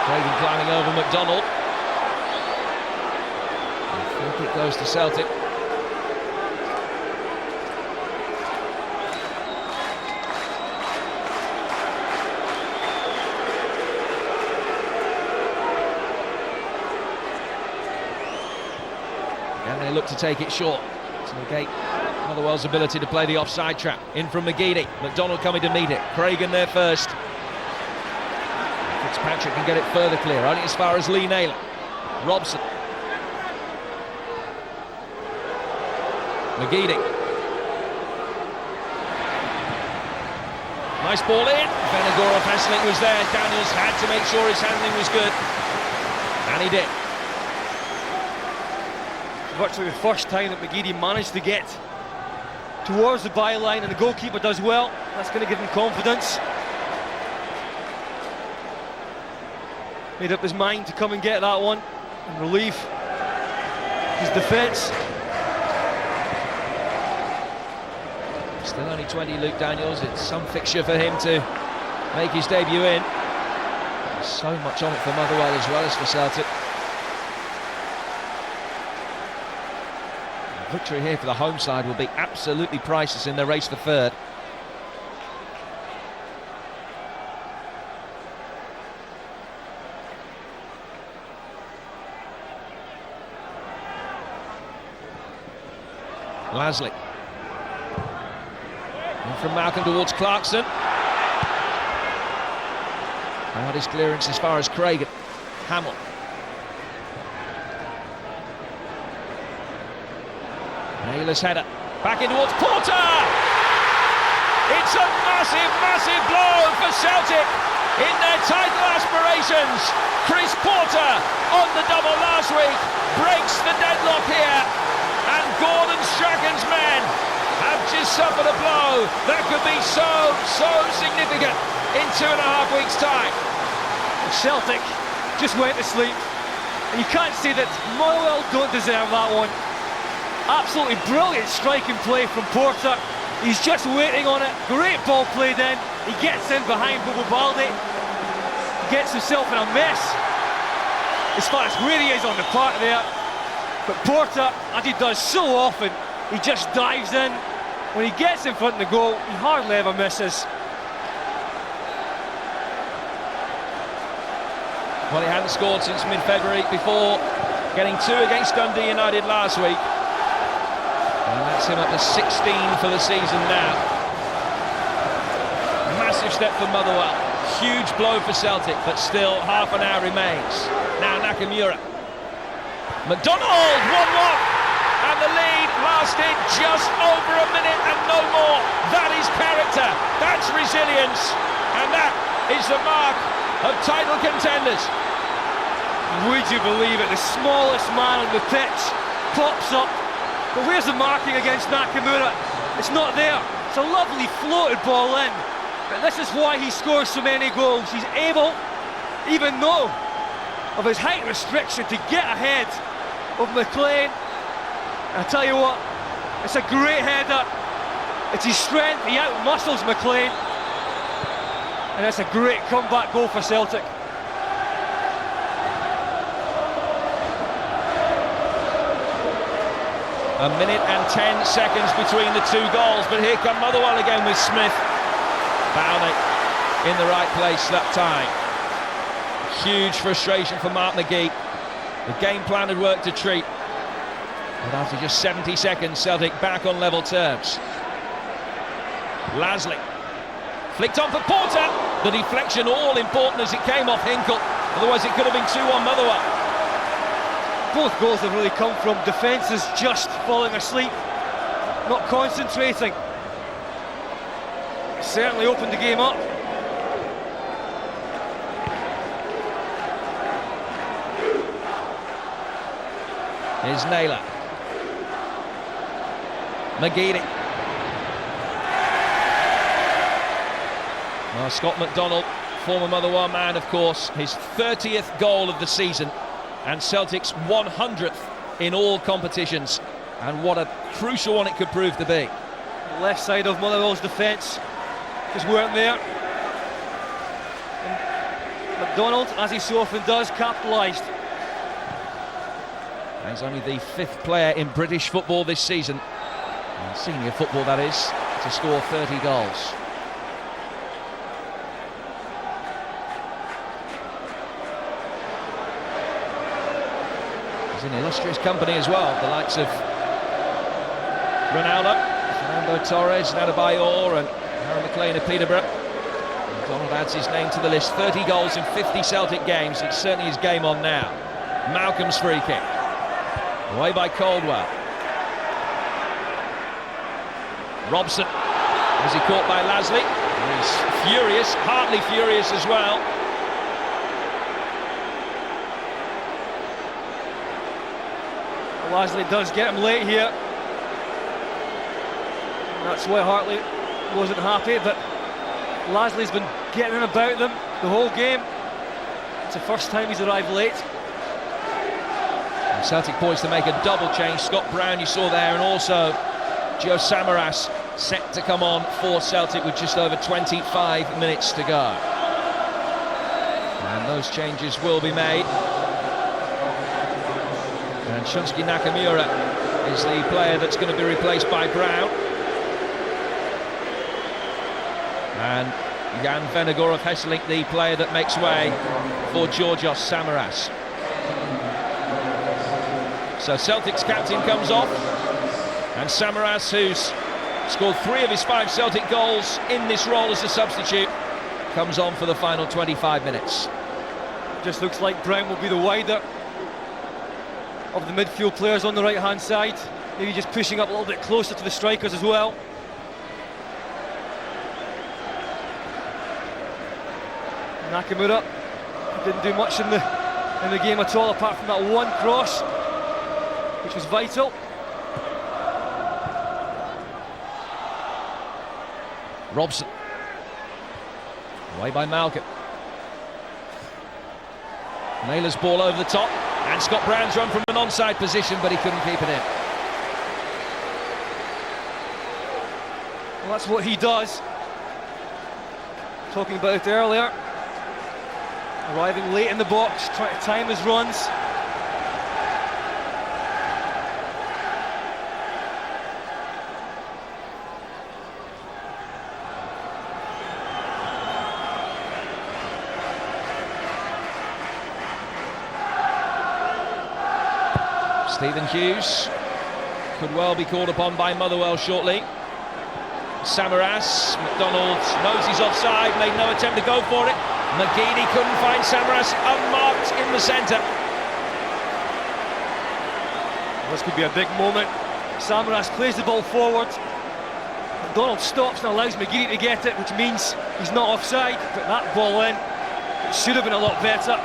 Cragen climbing over McDonald. And free kick goes to Celtic. And they look to take it short to negate Motherwell's ability to play the offside trap. In from McGeady. McDonald coming to meet it. Cragen there first. Fitzpatrick can get it further clear, only as far as Lee Naylor. Robson. McGeady. Nice ball in. Vennegoor of Hesseling was there. Daniels had to make sure his handling was good. And he did. Virtually the first time that McGeady managed to get towards the byline, and the goalkeeper does well. That's going to give him confidence. Made up his mind to come and get that one and relieve his defence. Still only 20, Luke Daniels. It's some fixture for him to make his debut in. There's so much on it for Motherwell as well as for Celtic. A victory here for the home side will be absolutely priceless in their race for third. Lasley. And from Malcolm towards Clarkson. Out his clearance as far as Craig. Hamill. Naylor's header. Back in towards Porter! It's a massive, massive blow for Celtic in their title aspirations. Chris Porter on the double last week breaks the deadlock here, and Gordon Strachan's men have just suffered a blow that could be so significant in 2.5 weeks' time. Celtic just went to sleep, and you can't say that Motherwell don't deserve that one. Absolutely brilliant striking play from Porter. He's just waiting on it. Great ball played in. He gets in behind Bobo Baldi. Gets himself in a mess as far as where he is on the park there. But Porter, as he does so often, he just dives in. When he gets in front of the goal, he hardly ever misses. Well, he hadn't scored since mid-February before getting 2 against Dundee United last week. And that's him up to 16 for the season now. Massive step for Motherwell. Huge blow for Celtic, but still half an hour remains. Now Nakamura. McDonald, 1-1. And the lead lasted just over a minute and no more. That is character. That's resilience. And that is the mark of title contenders. Would you believe it? The smallest man on the pitch pops up. But where's the marking against Nakamura? It's not there. It's a lovely floated ball in. But this is why he scores so many goals. He's able, even though of his height restriction, to get ahead of McLean. I tell you what, it's a great header. It's his strength. He out-muscles McLean. And that's a great comeback goal for Celtic. A minute and 10 seconds between the two goals, but here come Motherwell again with Smith. Bowney in the right place that time. Huge frustration for Mark McGee. The game plan had worked a treat. But after just 70 seconds, Celtic back on level terms. Lasley. Flicked on for Porter. The deflection all important as it came off Hinkle. Otherwise it could have been 2-1 Motherwell. Both goals have really come from defences just falling asleep, not concentrating. Certainly opened the game up. Here's Naylor. McGeady. Well, Scott McDonald, former Motherwell man, of course, his 30th goal of the season. And Celtic's 100th in all competitions, and what a crucial one it could prove to be. The left side of Motherwell's defence just weren't there. And McDonald, as he so often does, capitalised. He's only the 5th player in British football this season, senior football that is, to score 30 goals. In illustrious company as well, the likes of Ronaldo, Fernando Torres, Adebayor and Harry McLean of Peterborough. Donald adds his name to the list. 30 goals in 50 Celtic games. It's certainly his game on now. Malcolm's free kick. Away by Caldwell. Robson. Is he caught by Lasley? He's furious, Hartley furious as well. Lasley does get him late here. That's why Hartley wasn't happy, but Lasley's been getting in about them the whole game. It's the first time he's arrived late. And Celtic poised to make a double change. Scott Brown you saw there, and also Joe Samaras set to come on for Celtic with just over 25 minutes to go. And those changes will be made. And Shunsuke Nakamura is the player that's going to be replaced by Brown. And Jan Venegor of Hesselink, the player that makes way for Georgios Samaras. So Celtic's captain comes off, and Samaras, who's scored 3 of his 5 Celtic goals in this role as a substitute, comes on for the final 25 minutes. Just looks like Brown will be the wider of the midfield players on the right hand side, maybe just pushing up a little bit closer to the strikers as well. Nakamura didn't do much in the game at all, apart from that one cross, which was vital. Robson, away by Malcolm. Naylor's ball over the top, and Scott Brown's run from an onside position, but he couldn't keep it in. Well, that's what he does. Talking about it earlier. Arriving late in the box, trying to time his runs. Stephen Hughes could well be called upon by Motherwell shortly. Samaras, McDonald knows he's offside, made no attempt to go for it. McGeady couldn't find Samaras, unmarked in the centre. This could be a big moment. Samaras plays the ball forward. McDonald stops and allows McGeady to get it, which means he's not offside. Put that ball in. It should have been a lot better.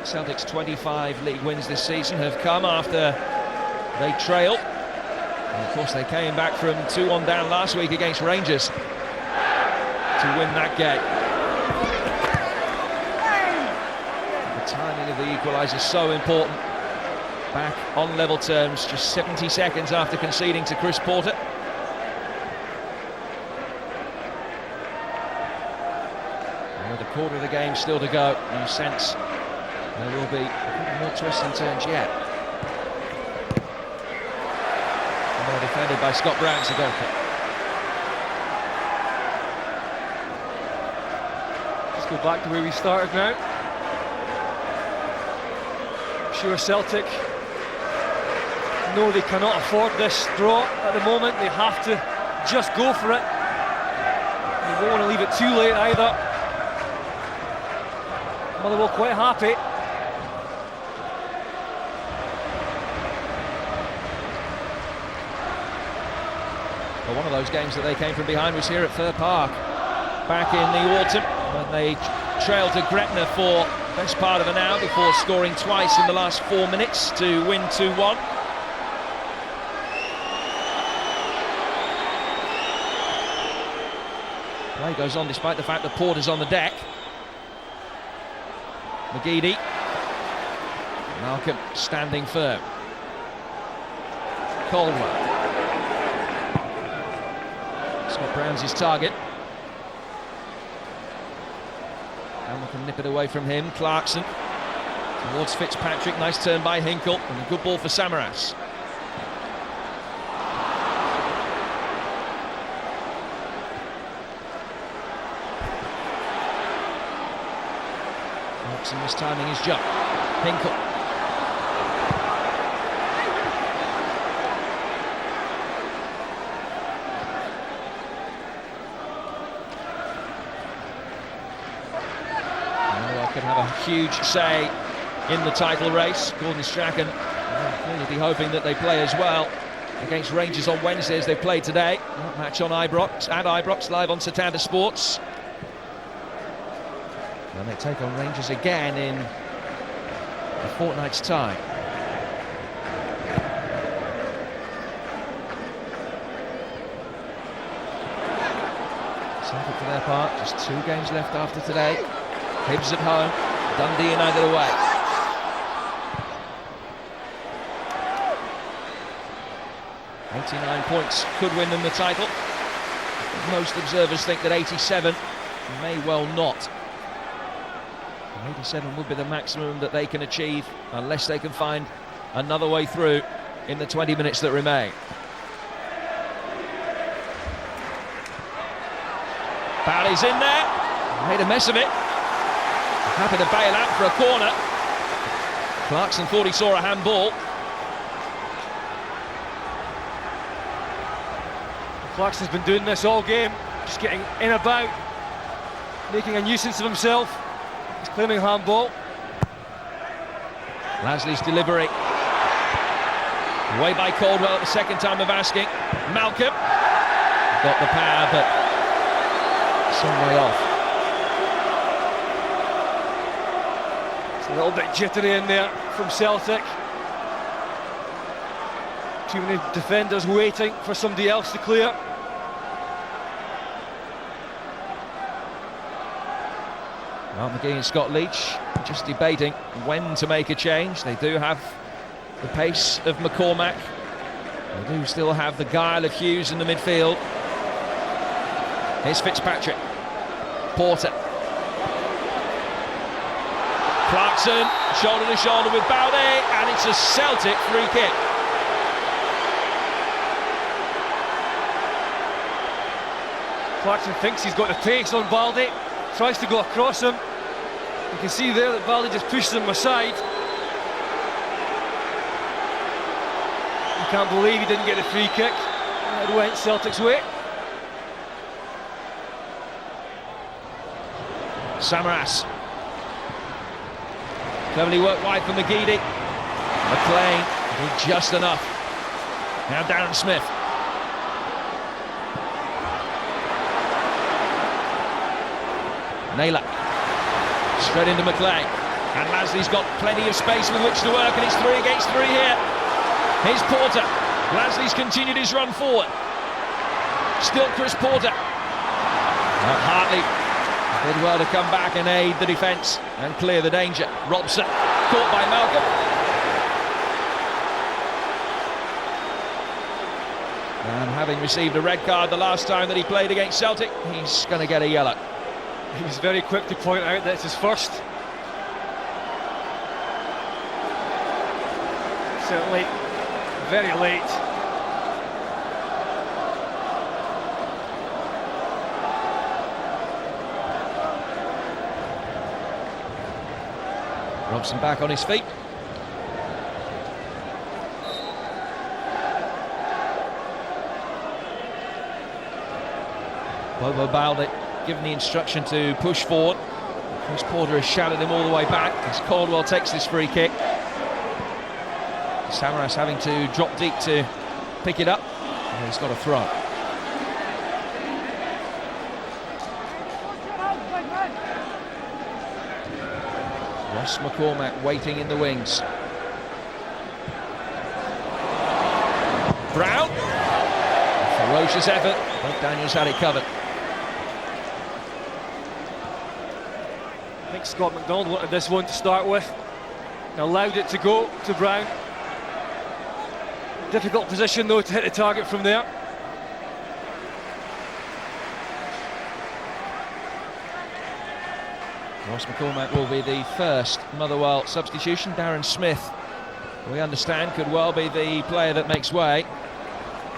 Celtic's 25 league wins this season have come after they trail. And of course they came back from 2-1 down last week against Rangers to win that game. The timing of the equaliser is so important. Back on level terms just 70 seconds after conceding to Chris Porter. And with a quarter of the game still to go, you sense there will be more twists and turns yet. Well defended by Scott Brown, it's a goal kick. Let's go back to where we started now. I'm sure Celtic know they cannot afford this draw at the moment. They have to just go for it. They won't want to leave it too late either. Motherwell quite happy. Well, one of those games that they came from behind was here at Fir Park back in the autumn, when they trailed to Gretna for the best part of an hour before scoring twice in the last 4 minutes to win 2-1. Play goes on despite the fact that Porter's on the deck. McGeady. Malcolm standing firm. Caldwell. Scott Brown's his target. Hamilton can nip it away from him. Clarkson towards Fitzpatrick. Nice turn by Hinkle, and a good ball for Samaras. Robson mistiming his jump. Hinkle. Could have a huge say in the title race. Gordon Strachan will clearly be hoping that they play as well against Rangers on Wednesday as they played today. That match on Ibrox, at Ibrox, live on Setanta Sports. And they take on Rangers again in a fortnight's time. Celtic, for their part, just 2 games left after today. Hibs at home, Dundee United away. "89 points could win them the title. Most observers think that 87 may well not. 87 would be the maximum that they can achieve unless they can find another way through in the 20 minutes that remain. Bowley's in there, made a mess of it. Happy to bail out for a corner. Clarkson thought he saw a handball. Clarkson's been doing this all game, just getting in about, making a nuisance of himself. He's claiming handball. Lasley's delivery. Away by Caldwell at the second time of asking. Malcolm got the power, but some way off. It's a little bit jittery in there from Celtic. Too many defenders waiting for somebody else to clear. Well, McGee and Scott Leach just debating when to make a change. They do have the pace of McCormack. They do still have the guile of Hughes in the midfield. Here's Fitzpatrick. Porter. Clarkson, shoulder to shoulder with Bowley, and it's a Celtic free kick. Clarkson thinks he's got the pace on Baldy, tries to go across him. You can see there that Baldy just pushes him aside. You can't believe he didn't get the free kick. And it went Celtic's way. Samaras. Cleverly worked wide for McGeady. McLean did just enough. Now Darren Smith. Naylor. Straight into McLean. And Lasley's got plenty of space with which to work, and it's 3 against 3 here. Here's Porter. Lasley's continued his run forward. Still Chris Porter. Hartley did well to come back and aid the defence and clear the danger. Robson caught by Malcolm. And having received a red card the last time that he played against Celtic, he's going to get a yellow. He was very quick to point out that it's his first. Certainly very late. Robson back on his feet. Bobo Balde given the instruction to push forward. Chris Porter has shouted him all the way back as Caldwell takes this free kick. Samaras having to drop deep to pick it up. And he's got a throw. Ross McCormack waiting in the wings. Brown. A ferocious effort, but Daniels had it covered. I think Scott McDonald wanted this one to start with and allowed it to go to Brown. Difficult position though to hit the target from there. Ross McCormack will be the first Motherwell substitution. Darren Smith, we understand, could well be the player that makes way.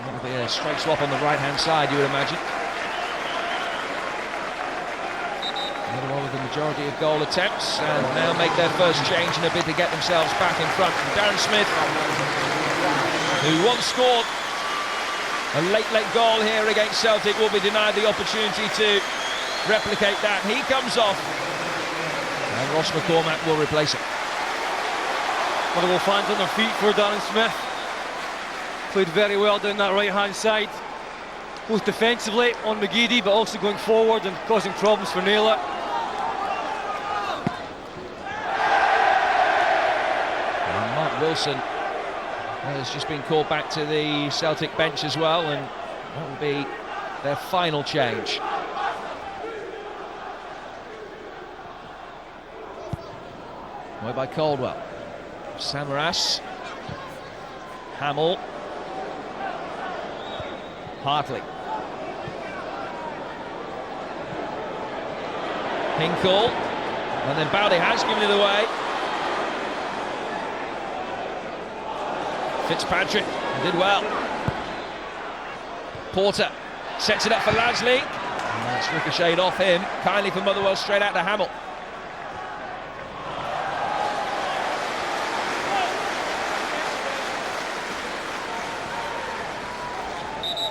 That'll be a straight swap on the right-hand side, you would imagine. Motherwell with the majority of goal attempts, and now make their first change in a bid to get themselves back in front. And Darren Smith, who once scored a late goal here against Celtic, will be denied the opportunity to replicate that. He comes off, and Ross McCormack will replace him. Motherwell fans on their feet for Darren Smith. Played very well down that right-hand side, both defensively on McGeady, but also going forward and causing problems for Naylor. And Mark Wilson has just been called back to the Celtic bench as well, and that will be their final change. Away by Caldwell. Samaras. Hamill. Hartley. Hinkle. And then Bowdy has given it away. Fitzpatrick did well. Porter sets it up for Lasley. And it's ricocheted off him. Kindly for Motherwell, straight out to Hamill.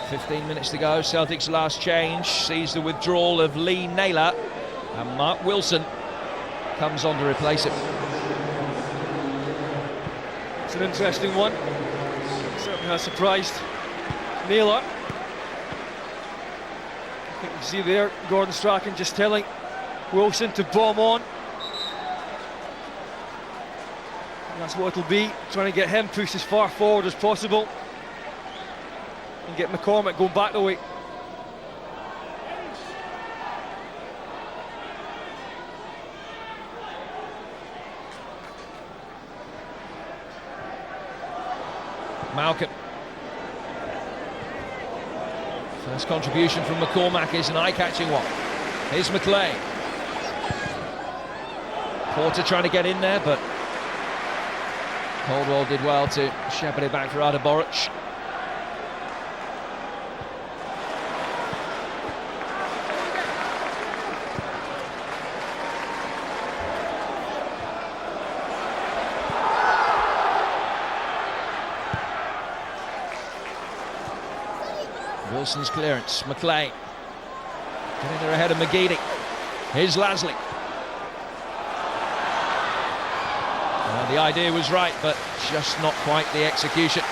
.15 minutes to go. Celtic's last change sees the withdrawal of Lee Naylor, and Mark Wilson comes on to replace him. It's an interesting one. Certainly has surprised Naylor. I think you see there Gordon Strachan just telling Wilson to bomb on. And that's what it'll be, trying to get him pushed as far forward as possible and get McCormick going back the way. Malcolm. First contribution from McCormack is an eye-catching one. Here's McLean. Porter trying to get in there, but Caldwell did well to shepherd it back for Arda Boric. Wilson's clearance, McLean getting there ahead of McGeady. Here's Lasley. The idea was right, but just not quite the execution.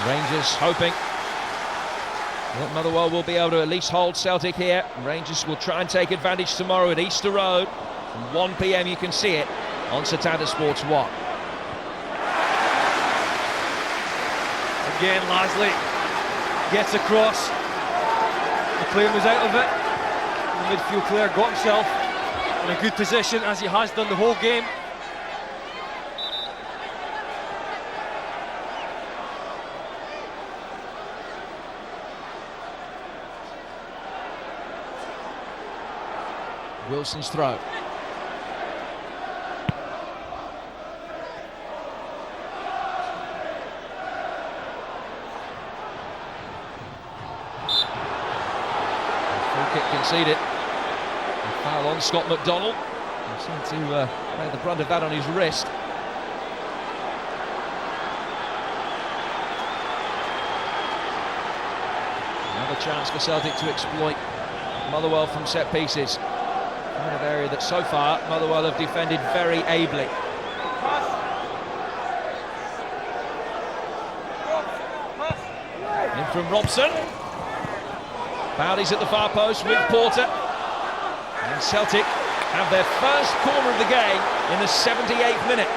Rangers hoping that Motherwell will be able to at least hold Celtic here. Rangers will try and take advantage tomorrow at Easter Road. From 1 PM you can see it on Setanta Sports 1. Again, Lasley gets across. McLean was out of it. The midfield player got himself in a good position, as he has done the whole game. Wilson's throw. Kick conceded. A foul on Scott McDonald. He seemed to bear the brunt of that on his wrist. Another chance for Celtic to exploit Motherwell from set pieces. Kind of area that so far Motherwell have defended very ably. In from Robson. Bowdy's at the far post with Porter. And Celtic have their first corner of the game in the 78th minute.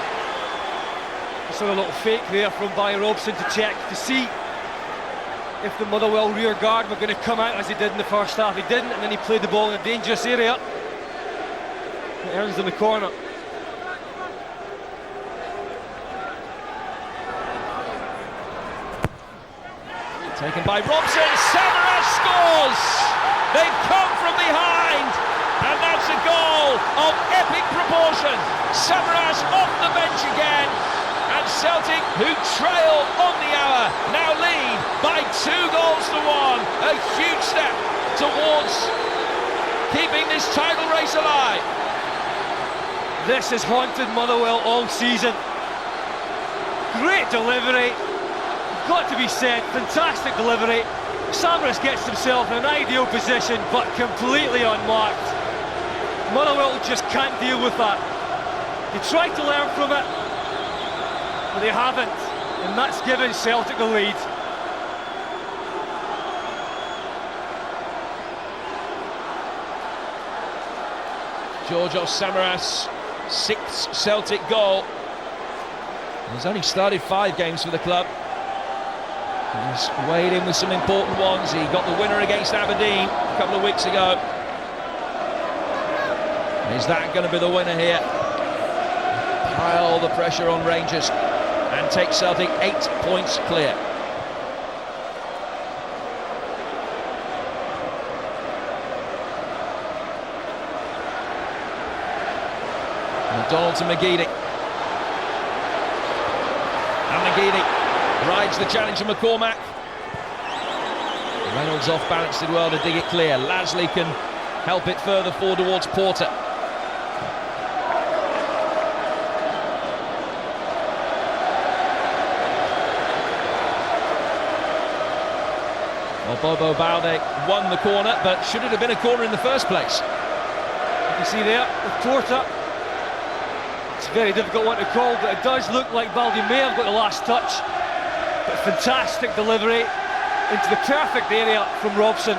I saw a little fake there from Robson to check to see if the Motherwell rear guard were going to come out as he did in the first half. He didn't, and then he played the ball in a dangerous area. It earns them the corner. Taken by Robson, Samaras scores! They've come from behind, and that's a goal of epic proportion. Samaras off the bench again, and Celtic, who trail on the hour, now lead by 2 goals to 1. A huge step towards keeping this title race alive. This has haunted Motherwell all season. Great delivery. Got to be said, fantastic delivery. Samaras gets himself in an ideal position, but completely unmarked. Motherwell just can't deal with that. They tried to learn from it, but they haven't. and that's given Celtic the lead. Georgios Samaras, 6th Celtic goal. He's only started 5 games for the club. He's weighed in with some important ones. He got the winner against Aberdeen a couple of weeks ago. Is that going to be the winner here? Pile the pressure on Rangers and take Celtic 8 points clear. McDonald to McGeady. And McGeady rides the challenge of McCormack. Reynolds off balance, did well to dig it clear. Lasley can help it further forward towards Porter. Well, Bobo Balde won the corner, but should it have been a corner in the first place? You can see there with Porter. It's a very difficult one to call, but it does look like Balde may have got the last touch. But fantastic delivery into the perfect area from Robson.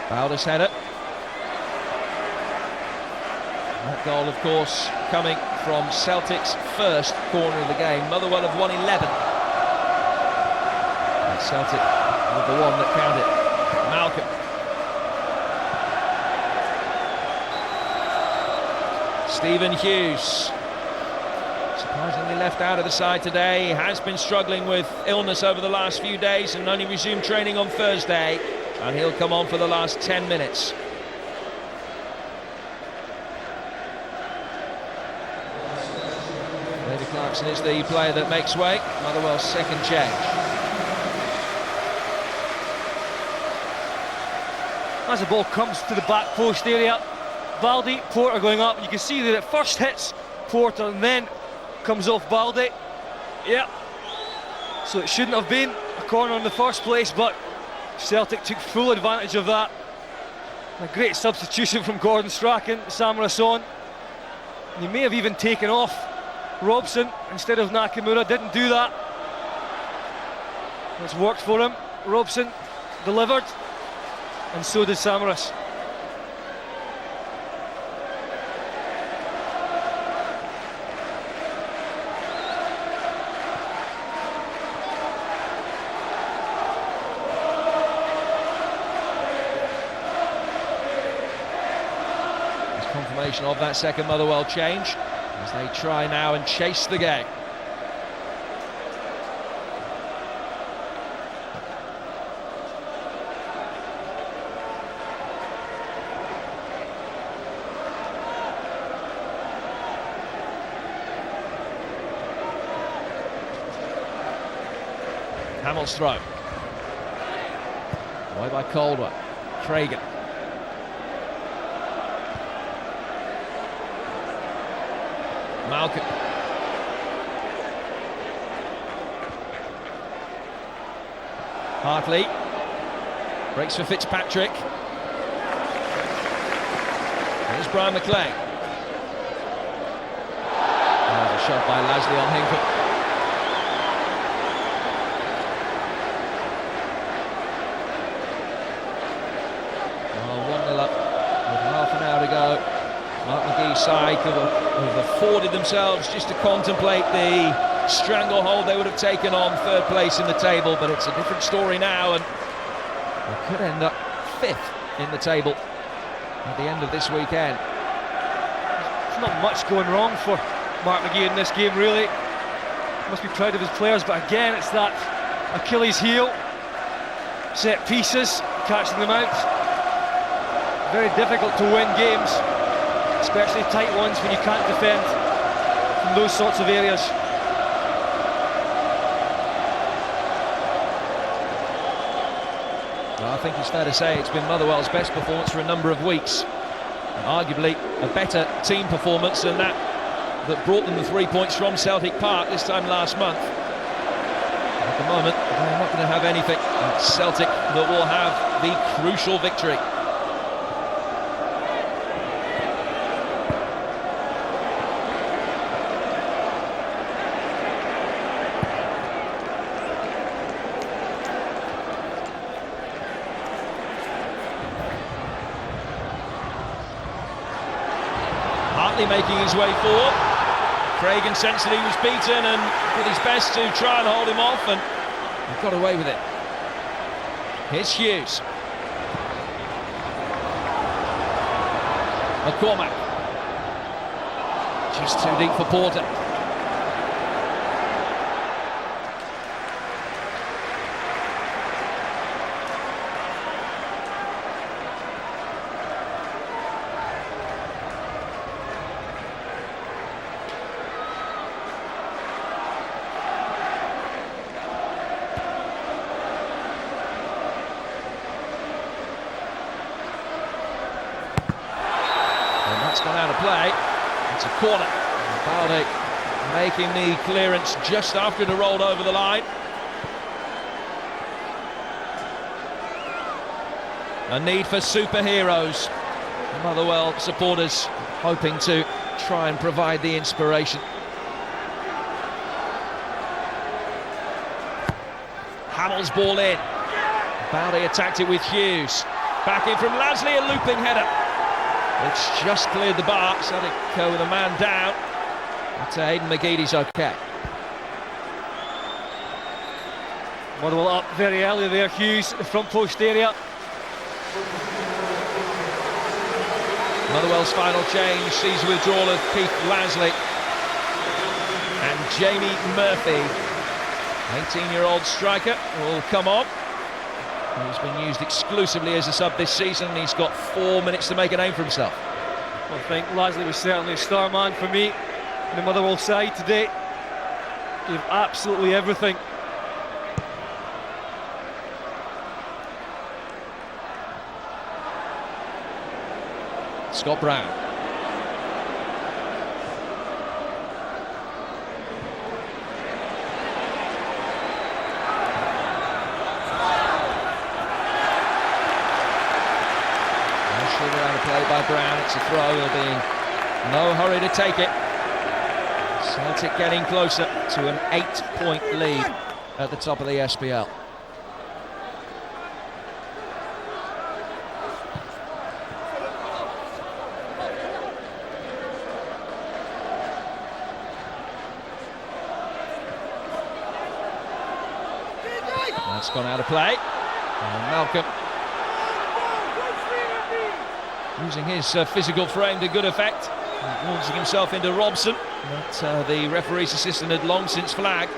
Balde's header. That goal, of course, coming from Celtic's first corner of the game. Motherwell have won 11. And Celtic with the one that counted. Malcolm. Stephen Hughes. Surprisingly left out of the side today. He has been struggling with illness over the last few days and only resumed training on Thursday. And he'll come on for the last 10 minutes. David Clarkson is the player that makes way. Motherwell's second change. As the ball comes to the back post area, Balde, Porter going up. You can see that it first hits Porter and then comes off Balde. Yep. So it shouldn't have been a corner in the first place, but Celtic took full advantage of that. A great substitution from Gordon Strachan, Samaras on. And he may have even taken off Robson instead of Nakamura, didn't do that. It's worked for him. Robson delivered, and so did Samaras. Confirmation of that second Motherwell change as they try now and chase the game. Hamill's throw. Away by Calder. Cragen. Malcolm. Hartley breaks for Fitzpatrick. Here's Brian McLean. There's a shot by Lasley on Hinkle. Well, 1-0 up with half an hour to go. Mark McGee's side could have afforded themselves just to contemplate the stranglehold they would have taken on third place in the table, but it's a different story now, and they could end up 5th in the table at the end of this weekend. There's not much going wrong for Mark McGee in this game, really. He must be proud of his players, but again, it's that Achilles heel. Set pieces, catching them out. Very difficult to win games, especially tight ones when you can't defend from those sorts of areas. Well, I think it's fair to say it's been Motherwell's best performance for a number of weeks. And arguably a better team performance than that brought them the 3 points from Celtic Park this time last month. But the moment, they're not going to have anything. It's Celtic that will have the crucial victory. Hartley making his way forward. Craig sensed that he was beaten and did his best to try and hold him off, and he got away with it. Here's Hughes. McCormack. Just too deep for Porter. That's gone out of play. It's a corner. Balde making the clearance just after it had rolled over the line. A need for superheroes. Motherwell supporters hoping to try and provide the inspiration. Hamill's ball in. Balde attacked it with Hughes. Back in from Lasley, a looping header. It's just cleared the bar. Celtic with a man down. But Aidan McGeady's okay. Motherwell up very early there. Hughes, the front post area. Motherwell's final change sees the withdrawal of Keith Lasley and Jamie Murphy, 18-year-old striker, will come on. He's been used exclusively as a sub this season. He's got 4 minutes to make a name for himself. Well, I think Lasley was certainly a star man for me in the Motherwell side today. Gave absolutely everything. Scott Brown. Out of play by Brown. It's a throw. There'll be no hurry to take it. Celtic getting closer to an 8-point lead at the top of the SPL. That's gone out of play. And Malcolm using his physical frame to good effect, launching himself into Robson, but the referee's assistant had long since flagged.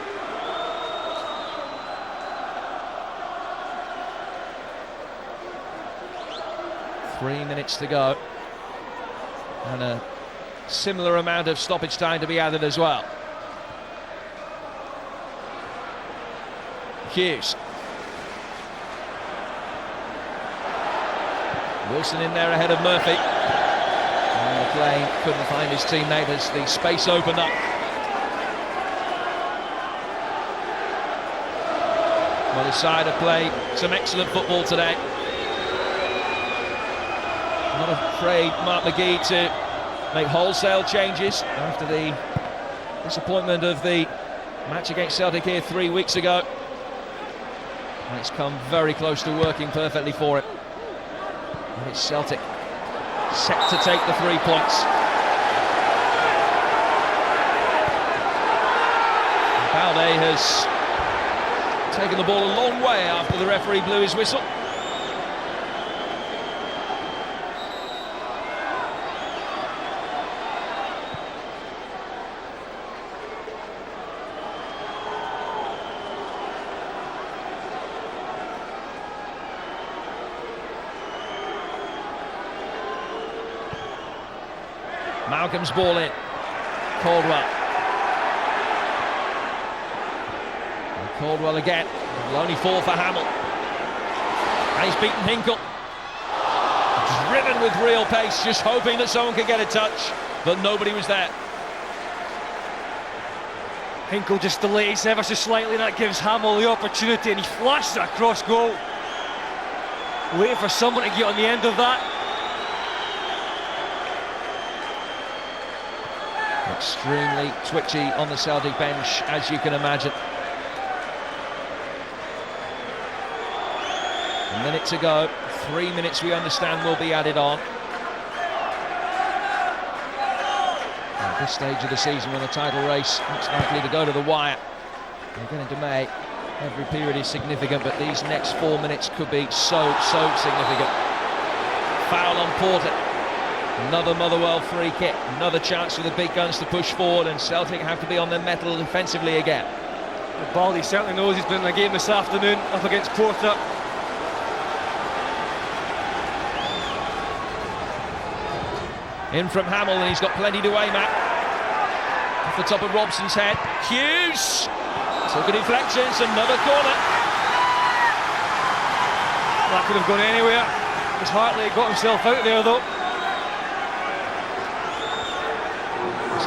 Three minutes to go, and a similar amount of stoppage time to be added as well. Hughes. Wilson in there ahead of Murphy. And McLean couldn't find his teammate as the space opened up. Well, his side have played some excellent football today. Not afraid, Mark McGee, to make wholesale changes after the disappointment of the match against Celtic here 3 weeks ago. And it's come very close to working perfectly for it. And it's Celtic set to take the 3 points. Balde has taken the ball a long way after the referee blew his whistle. Malcolm's ball in. Caldwell. And Caldwell again. Will only fall for Hamill. And he's beaten Hinkle. Driven with real pace, just hoping that someone could get a touch, but nobody was there. Hinkle just delays ever so slightly, and that gives Hamill the opportunity, and he flashes it across goal. Waiting for someone to get on the end of that. Extremely twitchy on the Celtic bench, as you can imagine. A minute to go. 3 minutes, we understand, will be added on. At this stage of the season, when the title race looks likely to go to the wire, we get into May. Every period is significant, but these next 4 minutes could be so significant. Foul on Porter. Another Motherwell free kick. Another chance for the big guns to push forward, and Celtic have to be on their mettle defensively again. Baldy certainly knows he's been in the game this afternoon up against Porter. In from Hamill, and he's got plenty to aim at. Off the top of Robson's head. Hughes! Took a deflection, it's another corner. That could have gone anywhere. As Hartley got himself out there though.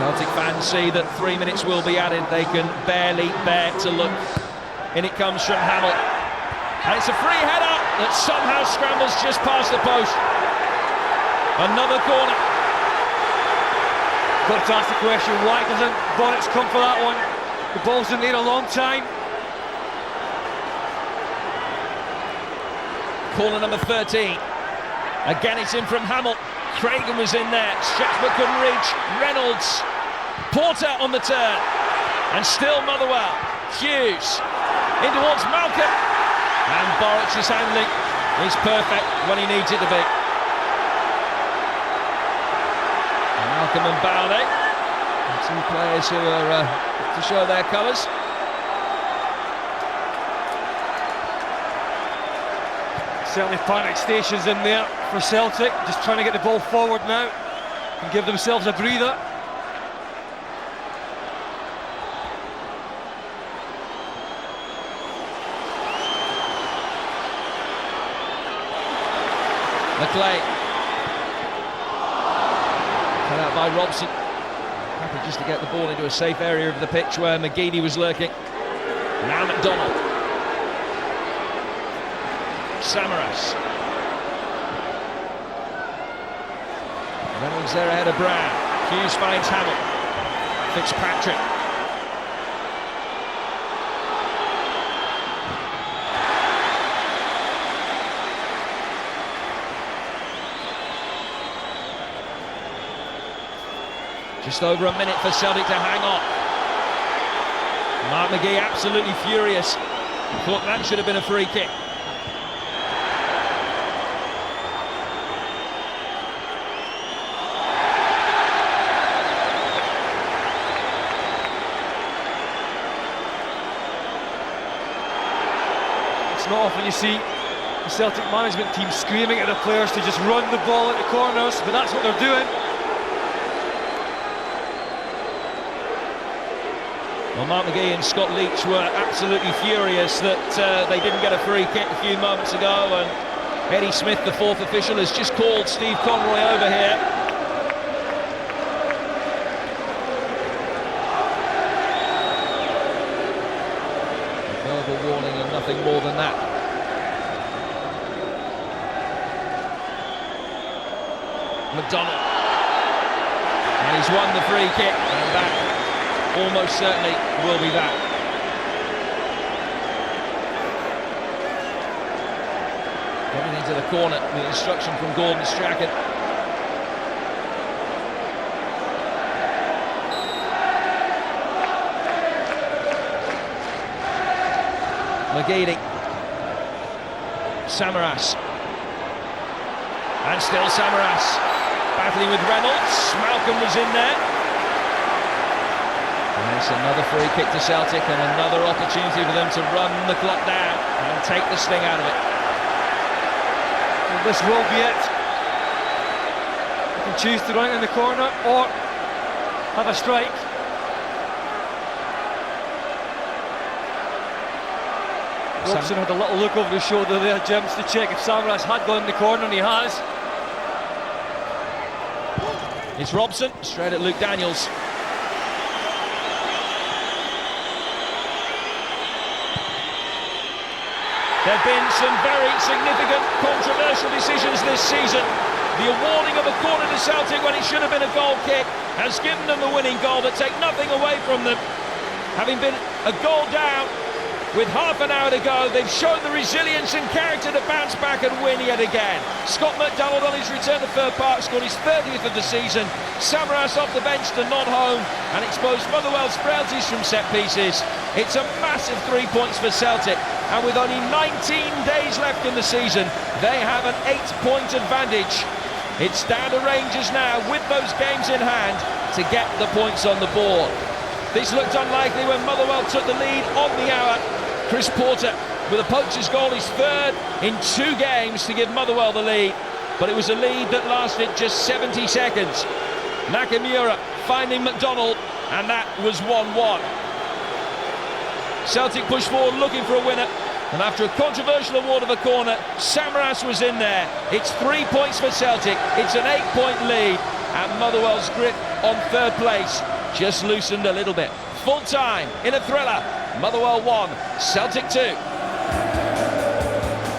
Celtic fans see that 3 minutes will be added. They can barely bear to look. In it comes from Hamill. And it's a free header that somehow scrambles just past the post. Another corner. Got to ask the question, why doesn't Bonnets come for that one? The ball's in there a long time. Corner number 13. Again it's in from Hamill. Cragen was in there. Stretchford couldn't reach. Reynolds. Porter on the turn. And still Motherwell. Hughes. In towards Malcolm. And Boric's handling is perfect when he needs it to be. Malcolm and Bowley, two players who are to show their colours. Certainly panic stations in there for Celtic, just trying to get the ball forward now and give themselves a breather. McLean. Cut out by Robson. Happy just to get the ball into a safe area of the pitch where McGeady was lurking. Now McDonald. Samaras. Reynolds there ahead of Brown. Hughes finds Hamill. Fitzpatrick. Just over a minute for Celtic to hang on. Mark McGee absolutely furious. Thought that should have been a free kick. It's not often you see the Celtic management team screaming at the players to just run the ball at the corners, but that's what they're doing. Well, Mark McGee and Scott Leach were absolutely furious that they didn't get a free kick a few moments ago, and Eddie Smith, the fourth official, has just called Steve Conroy over here. A verbal warning and nothing more than that. McDonald. And he's won the free kick, and that almost certainly will be that. Getting into the corner with instruction from Gordon Strachan. McGeady. Samaras. And still Samaras. Battling with Reynolds. Malcolm was in there. And it's another free kick to Celtic and another opportunity for them to run the clock down and take the sting out of it. And this will be it. You can choose to run it in the corner or have a strike. Robson had a little look over his shoulder there, James, to check if Samaras had gone in the corner, and he has. It's Robson, straight at Luke Daniels. There have been some very significant controversial decisions this season. The awarding of a corner to Celtic when it should have been a goal kick has given them the winning goal, but take nothing away from them. Having been a goal down with half an hour to go, they've shown the resilience and character to bounce back and win yet again. Scott McDonald on his return to Fir Park scored his 30th of the season. Samaras off the bench to nod home and exposed Motherwell's frailties from set pieces. It's a massive 3 points for Celtic, and with only 19 days left in the season, they have an 8-point advantage. It's down to Rangers now, with those games in hand, to get the points on the board. This looked unlikely when Motherwell took the lead on the hour. Chris Porter, with a poacher's goal, his third in 2 games to give Motherwell the lead. But it was a lead that lasted just 70 seconds. Nakamura finding McDonald, and that was 1-1. Celtic pushed forward looking for a winner, and after a controversial award of a corner, Samaras was in there. It's 3 points for Celtic, it's an 8-point lead, and Motherwell's grip on third place just loosened a little bit. Full time in a thriller. Motherwell 1, Celtic 2.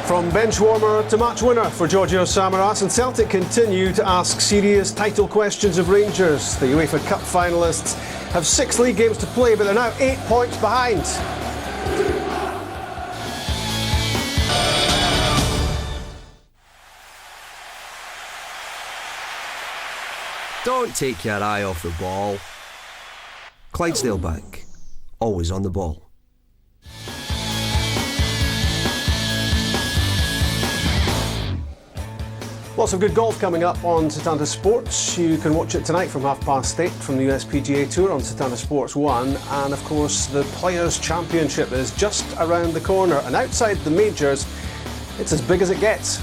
From bench warmer to match winner for Giorgio Samaras, and Celtic continue to ask serious title questions of Rangers. The UEFA Cup finalists have 6 league games to play, but they're now 8 points behind. Don't take your eye off the ball. Clydesdale Bank, always on the ball. Lots of good golf coming up on Setanta Sports. You can watch it tonight from 8:30 from the USPGA Tour on Setanta Sports 1. And of course, the Players' Championship is just around the corner. And outside the majors, it's as big as it gets.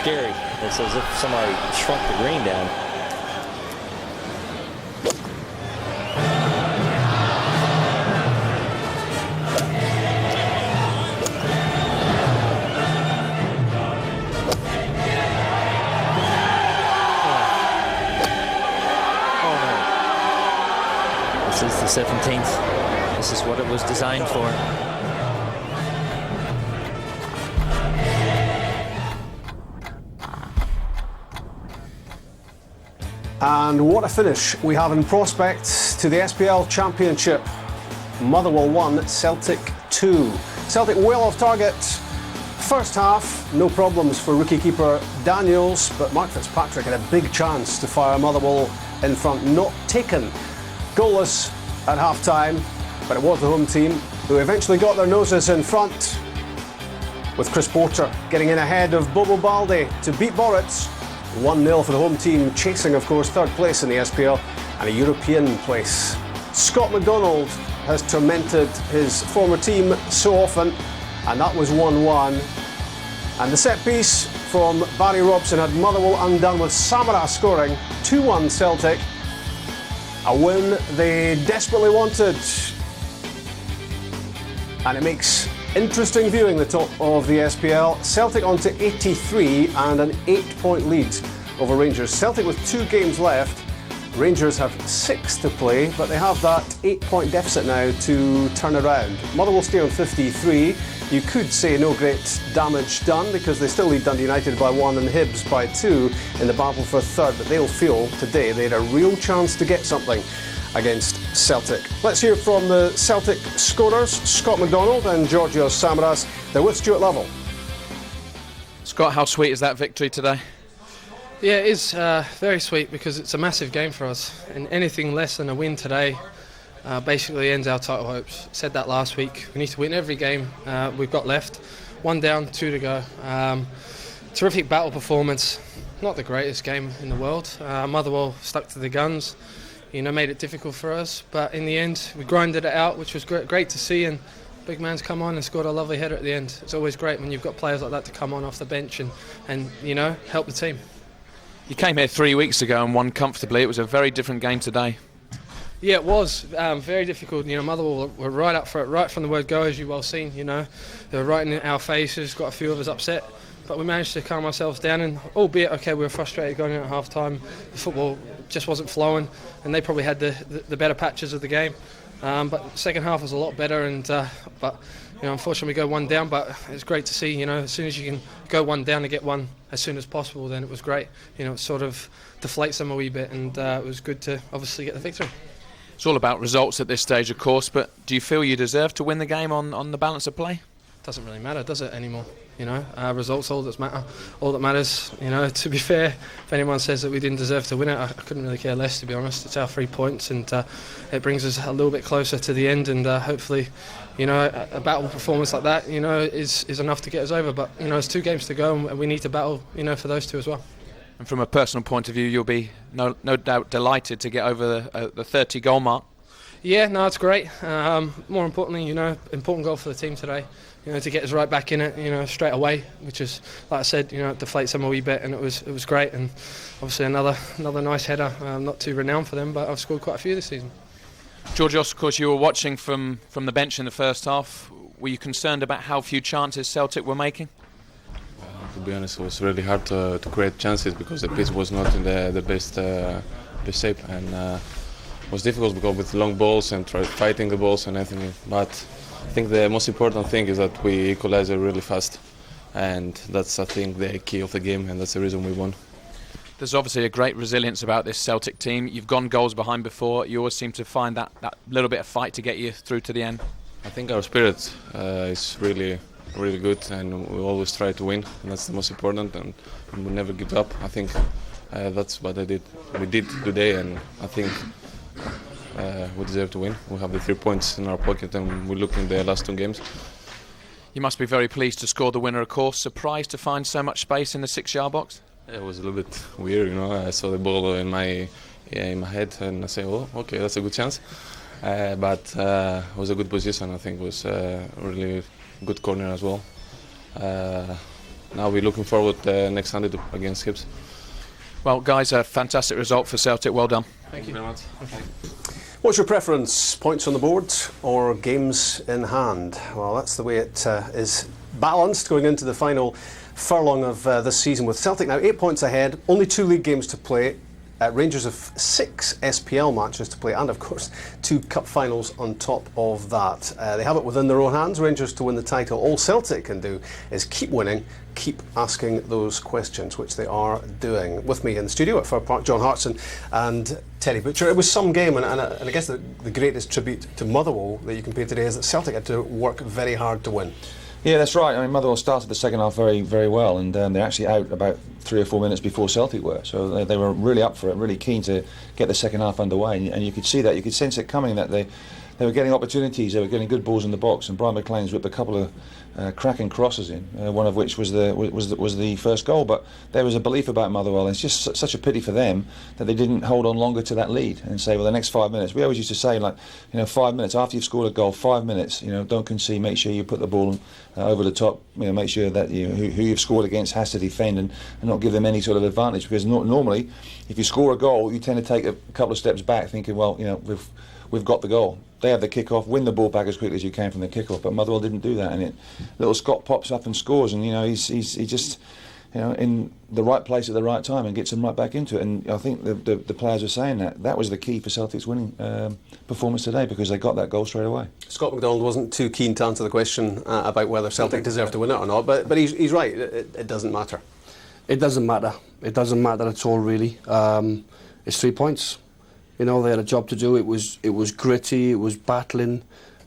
Scary. It's as if somebody shrunk the green down. Oh no. This is the 17th. This is what it was designed for. And what a finish we have in prospect to the SPL Championship. Motherwell 1, Celtic 2. Celtic well off target. First half, no problems for rookie keeper Daniels, but Mark Fitzpatrick had a big chance to fire Motherwell in front, not taken. Goalless at half-time, but it was the home team who eventually got their noses in front, with Chris Porter getting in ahead of Bobo Balde to beat Boritz. 1-0 for the home team, chasing, of course, third place in the SPL and a European place. Scott McDonald has tormented his former team so often, and that was 1-1. And the set piece from Barry Robson had Motherwell undone with Samaras scoring. 2-1 Celtic, a win they desperately wanted. And it makes interesting viewing the top of the SPL. Celtic on to 83 and an 8-point lead over Rangers. Celtic with 2 games left. Rangers have 6 to play, but they have that 8-point deficit now to turn around. Motherwell stay on 53. You could say no great damage done because they still lead Dundee United by 1 and Hibs by 2 in the battle for third, but they'll feel today they had a real chance to get something against Celtic. Let's hear from the Celtic scorers, Scott McDonald and Giorgio Samaras. They're with Stuart Lovell. Scott, how sweet is that victory today? Yeah, it is very sweet because it's a massive game for us, and anything less than a win today basically ends our title hopes. Said that last week. We need to win every game we've got left. 1 down, 2 to go. Terrific battle performance. Not the greatest game in the world. Motherwell stuck to the guns. Made it difficult for us, but in the end we grinded it out, which was great to see, and big man's come on and scored a lovely header at the end. It's always great when you've got players like that to come on off the bench and help the team. You came here 3 weeks ago and won comfortably. It was a very different game today. Yeah, it was very difficult. Motherwell were right up for it, right from the word go, as you've well seen. They were right in our faces, got a few of us upset, but we managed to calm ourselves down. And albeit, we were frustrated going in at half time. The football just wasn't flowing, and they probably had the better patches of the game. But the second half was a lot better, and unfortunately we go one down. But it's great to see. As soon as you can go one down and get one as soon as possible, then it was great. It sort of deflates them a wee bit, and it was good to obviously get the victory. It's all about results at this stage, of course, but do you feel you deserve to win the game on the balance of play? Doesn't really matter, does it, anymore? Results all that matter. All that matters. To be fair, if anyone says that we didn't deserve to win it, I couldn't really care less, to be honest. It's our 3 points, and it brings us a little bit closer to the end, and hopefully, a battle performance like that, is enough to get us over. But there's 2 games to go, and we need to battle, for those 2 as well. And from a personal point of view, you'll be no doubt delighted to get over the 30 goal mark. Yeah, no, it's great. More importantly, important goal for the team today. To get us right back in it, straight away, which is, like I said, it deflates them a wee bit, and it was great. And obviously another nice header. Not too renowned for them, but I've scored quite a few this season. Georgios, of course, you were watching from the bench in the first half. Were you concerned about how few chances Celtic were making? To be honest, it was really hard to create chances because the pitch was not in the best shape, and it was difficult because with long balls and fighting the balls and everything. But I think the most important thing is that we equalize it really fast, and that's, I think, the key of the game, and that's the reason we won. There's obviously a great resilience about this Celtic team. You've gone goals behind before. You always seem to find that little bit of fight to get you through to the end. I think our spirit is really good, and we always try to win, and that's the most important, and we never give up. I think that's what we did today, and I think we deserve to win. We have the 3 points in our pocket, and we look in the last 2 games. You must be very pleased to score the winner, of course. Surprised to find so much space in the 6-yard box? It was a little bit weird, I saw the ball in my head, and I say, oh, okay, that's a good chance. But it was a good position. I think it was a really good corner as well. Now we're looking forward next Sunday against Hibs. Well, guys, a fantastic result for Celtic. Well done. Thank you very much. What's your preference? Points on the board or games in hand? Well, that's the way it is balanced going into the final furlong of this season, with Celtic now 8 points ahead, only 2 league games to play. Rangers have 6 SPL matches to play, and of course 2 cup finals on top of that. They have it within their own hands, Rangers, to win the title. All Celtic can do is keep winning, keep asking those questions, which they are doing. With me in the studio at Fir Park, John Hartson and Terry Butcher. It was some game, and I guess the greatest tribute to Motherwell that you can pay today is that Celtic had to work very hard to win. Yeah, that's right. I mean, Motherwell started the second half very, very well, and they're actually out about 3 or 4 minutes before Celtic were. So they were really up for it, really keen to get the second half underway. And you could see that, you could sense it coming, that they were getting opportunities, they were getting good balls in the box, and Brian McLean's whipped a couple of cracking crosses in, one of which was the first goal. But there was a belief about Motherwell, and it's just such a pity for them that they didn't hold on longer to that lead and say, well, the next 5 minutes. We always used to say, 5 minutes after you've scored a goal, 5 minutes, don't concede, make sure you put the ball over the top, make sure that who you've scored against has to defend and not give them any sort of advantage, because normally if you score a goal you tend to take a couple of steps back thinking, well, we've got the goal. They have the kick-off, win the ball back as quickly as you can from the kick-off, but Motherwell didn't do that, and little Scott pops up and scores, and he's just in the right place at the right time and gets them right back into it. And I think the players are saying that was the key for Celtic's winning performance today, because they got that goal straight away. Scott McDonald wasn't too keen to answer the question about whether Celtic deserve to win it or not, but he's right, it doesn't matter. It doesn't matter. It doesn't matter at all, really. It's 3 points. They had a job to do. It was gritty, it was battling,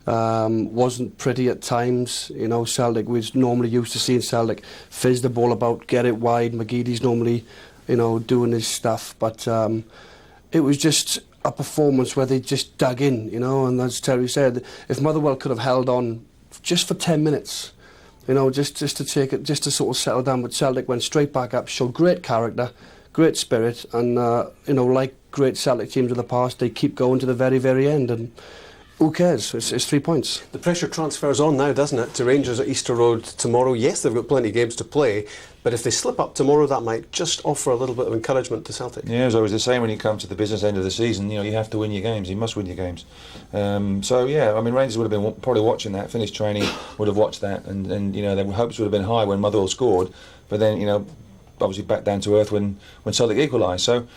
wasn't pretty at times. Celtic, we're normally used to seeing Celtic fizz the ball about, get it wide. McGeady's normally, doing his stuff, but it was just a performance where they just dug in, and as Terry said, if Motherwell could have held on just for 10 minutes, just to take it, just to sort of settle down, but Celtic went straight back up, showed great character, great spirit, and like great Celtic teams of the past, they keep going to the very, very end, and who cares? It's 3 points. The pressure transfers on now, doesn't it, to Rangers at Easter Road tomorrow. Yes, they've got plenty of games to play, But if they slip up tomorrow, that might just offer a little bit of encouragement to Celtic. Yeah, as I was the same when you come to the business end of the season. You have to win your games. You must win your games. So yeah, I mean, Rangers would have been probably watching that. Finished training, would have watched that, and their hopes would have been high when Motherwell scored. But then obviously back down to earth when Celtic equalised. So.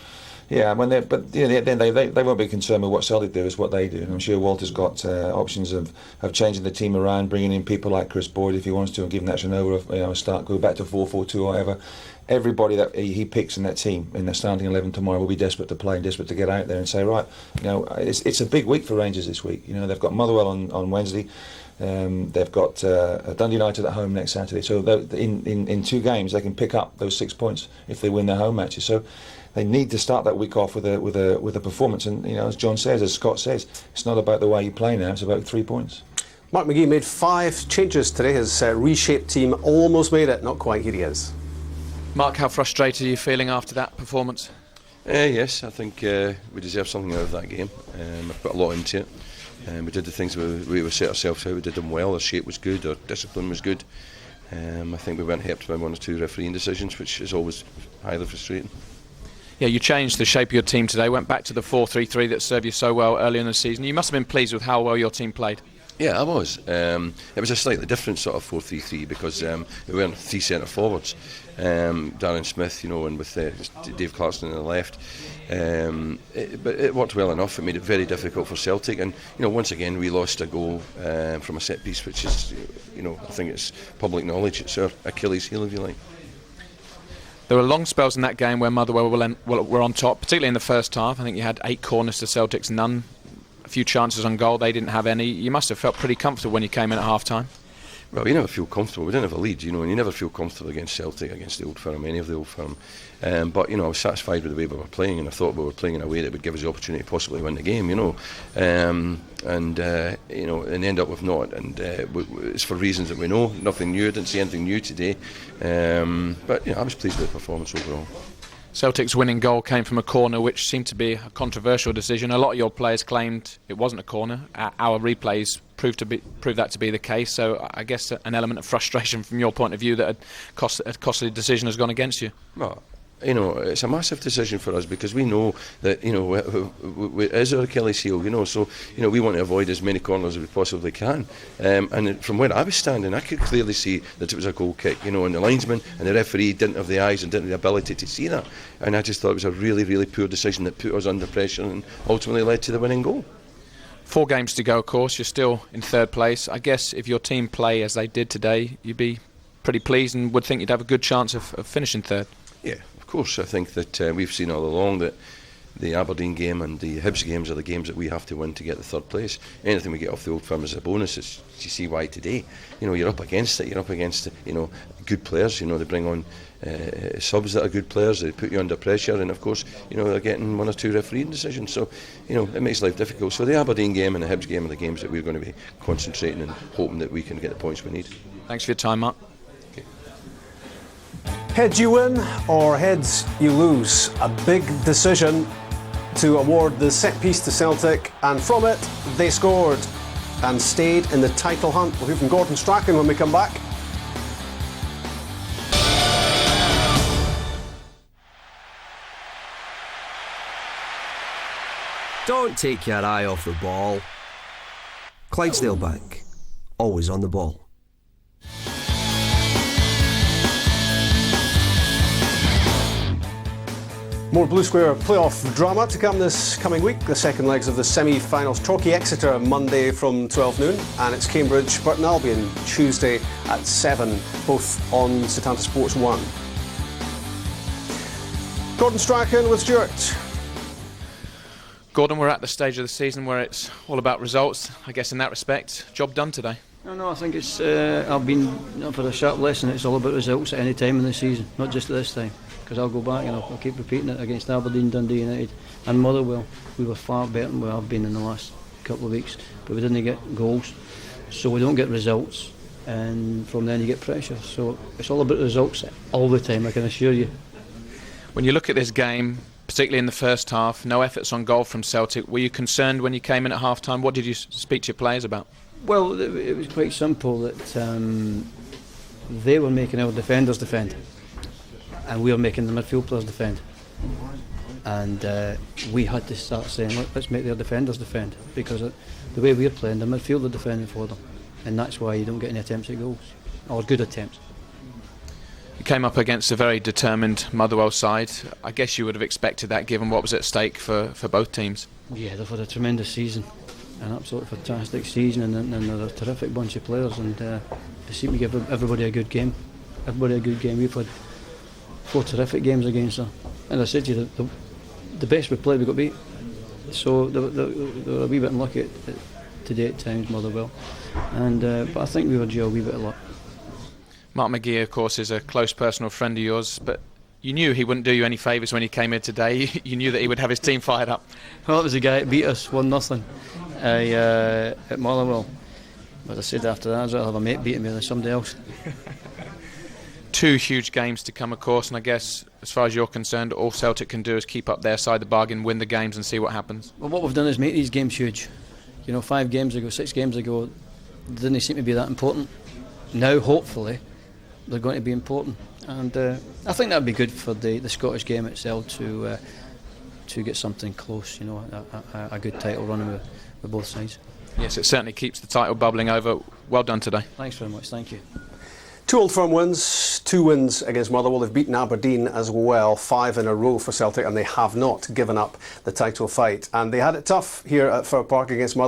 Yeah, then they won't be concerned with what Celtic do, it's what they do. And I'm sure Walter's got options of changing the team around, bringing in people like Chris Boyd if he wants to, and giving Nacionova a start, go back to 4-4-2 or whatever. Everybody that he picks in that team, in the starting 11 tomorrow, will be desperate to play and desperate to get out there and say, right, it's a big week for Rangers this week. They've got Motherwell on Wednesday. They've got Dundee United at home next Saturday. So in 2 games they can pick up those 6 points if they win their home matches. So they need to start that week off with a performance. And as John says, as Scott says, it's not about the way you play now. It's about 3 points. Mark McGee made 5 changes today. His reshaped team almost made it. Not quite. Here he is. Mark, how frustrated are you feeling after that performance? Yes, I think we deserve something out of that game. I've put a lot into it. We did the things we set ourselves out. We did them well. Our shape was good. Our discipline was good. I think we weren't helped by 1 or 2 refereeing decisions, which is always highly frustrating. Yeah, you changed the shape of your team today, went back to the 4-3-3 that served you so well earlier in the season. You must have been pleased with how well your team played. Yeah, I was. It was a slightly different sort of 4-3-3 because we weren't 3 centre forwards. Darren Smith, and with Dave Clarkson on the left. But it worked well enough. It made it very difficult for Celtic. And, once again, we lost a goal from a set piece, which is, I think it's public knowledge. It's our Achilles heel, if you like. There were long spells in that game where Motherwell were on top, particularly in the first half. I think you had 8 corners to Celtic's none. A few chances on goal, they didn't have any. You must have felt pretty comfortable when you came in at half-time. Well, you never feel comfortable. We didn't have a lead, and you never feel comfortable against Celtic, against the Old Firm, any of the Old Firm. But, I was satisfied with the way we were playing, and I thought we were playing in a way that would give us the opportunity to possibly win the game, and end up with not. And it's for reasons that we know. Nothing new. I didn't see anything new today. But, I was pleased with the performance overall. Celtic's winning goal came from a corner, which seemed to be a controversial decision. A lot of your players claimed it wasn't a corner. Our replays proved that to be the case. So I guess an element of frustration from your point of view that a costly decision has gone against you. Well, it's a massive decision for us because we know that, it is our Achilles heel, so, we want to avoid as many corners as we possibly can. And from where I was standing, I could clearly see that it was a goal kick, and the linesman and the referee didn't have the eyes and didn't have the ability to see that. And I just thought it was a really, really poor decision that put us under pressure and ultimately led to the winning goal. 4 games to go, of course. You're still in 3rd place. I guess if your team play as they did today, you'd be pretty pleased and would think you'd have a good chance of finishing 3rd. Yeah. Of course, I think that we've seen all along that the Aberdeen game and the Hibs games are the games that we have to win to get the 3rd place. Anything we get off the Old Firm is a bonus. You see why today, you're up against it. You're up against good players. They bring on subs that are good players. They put you under pressure, and of course, they're getting 1 or 2 refereeing decisions. So, it makes life difficult. So the Aberdeen game and the Hibs game are the games that we're going to be concentrating and hoping that we can get the points we need. Thanks for your time, Mark. Heads you win or heads you lose. A big decision to award the set piece to Celtic, and from it they scored and stayed in the title hunt. We'll hear from Gordon Strachan when we come back. Don't take your eye off the ball. Clydesdale Bank, always on the ball. More Blue Square playoff drama to come this coming week. The second legs of the semi-finals. Torquay Exeter Monday from 12 noon, and it's Cambridge Burton Albion Tuesday at 7, both on Setanta Sports 1. Gordon Strachan with Stuart. Gordon, we're at the stage of the season where it's all about results. I guess in that respect, job done today. No, I think it's. I've been for a sharp lesson. It's all about results at any time in the season, not just this time. Because I'll go back and I'll keep repeating it against Aberdeen, Dundee United and Motherwell. We were far better than we have been in the last couple of weeks, but we didn't get goals, so we don't get results, and from then you get pressure. So it's all about results all the time, I can assure you. When you look at this game, particularly in the first half, no efforts on goal from Celtic, were you concerned when you came in at half-time? What did you speak to your players about? Well, it was quite simple that they were making our defenders defend. and we were making the midfield players defend. And we had to start saying, look, let's make their defenders defend, because the way we're playing, the midfield are defending for them, and that's why you don't get any attempts at goals, or good attempts. You came up against a very determined Motherwell side. I guess you would have expected that given what was at stake for both teams. Yeah, they've had a tremendous season, an absolutely fantastic season, and they're a terrific bunch of players, and they seem to give everybody a good game. We've had 4 terrific games against them, and I said to you, the best we played we got beat, so they were a wee bit unlucky today at times, Motherwell, and but I think we were due a wee bit of luck. Mark McGee, of course, is a close personal friend of yours, but you knew he wouldn't do you any favours when he came here today. You knew that he would have his team fired up. Well, it was the guy that beat us 1-0 at Motherwell, but I said after that I'd rather have a mate beating me than somebody else. 2 huge games to come, of course, and I guess as far as you're concerned, all Celtic can do is keep up their side of the bargain, win the games and see what happens. Well, what we've done is make these games huge. 5 games ago, 6 games ago, they didn't seem to be that important. Now, hopefully, they're going to be important, and I think that would be good for the Scottish game itself to get something close, a good title running with both sides. Yes, it certainly keeps the title bubbling over. Well done today. Thanks very much, thank you. 2 Old Firm wins, 2 wins against Motherwell. They've beaten Aberdeen as well, 5 in a row for Celtic, and they have not given up the title fight. And they had it tough here at Fir Park against Motherwell.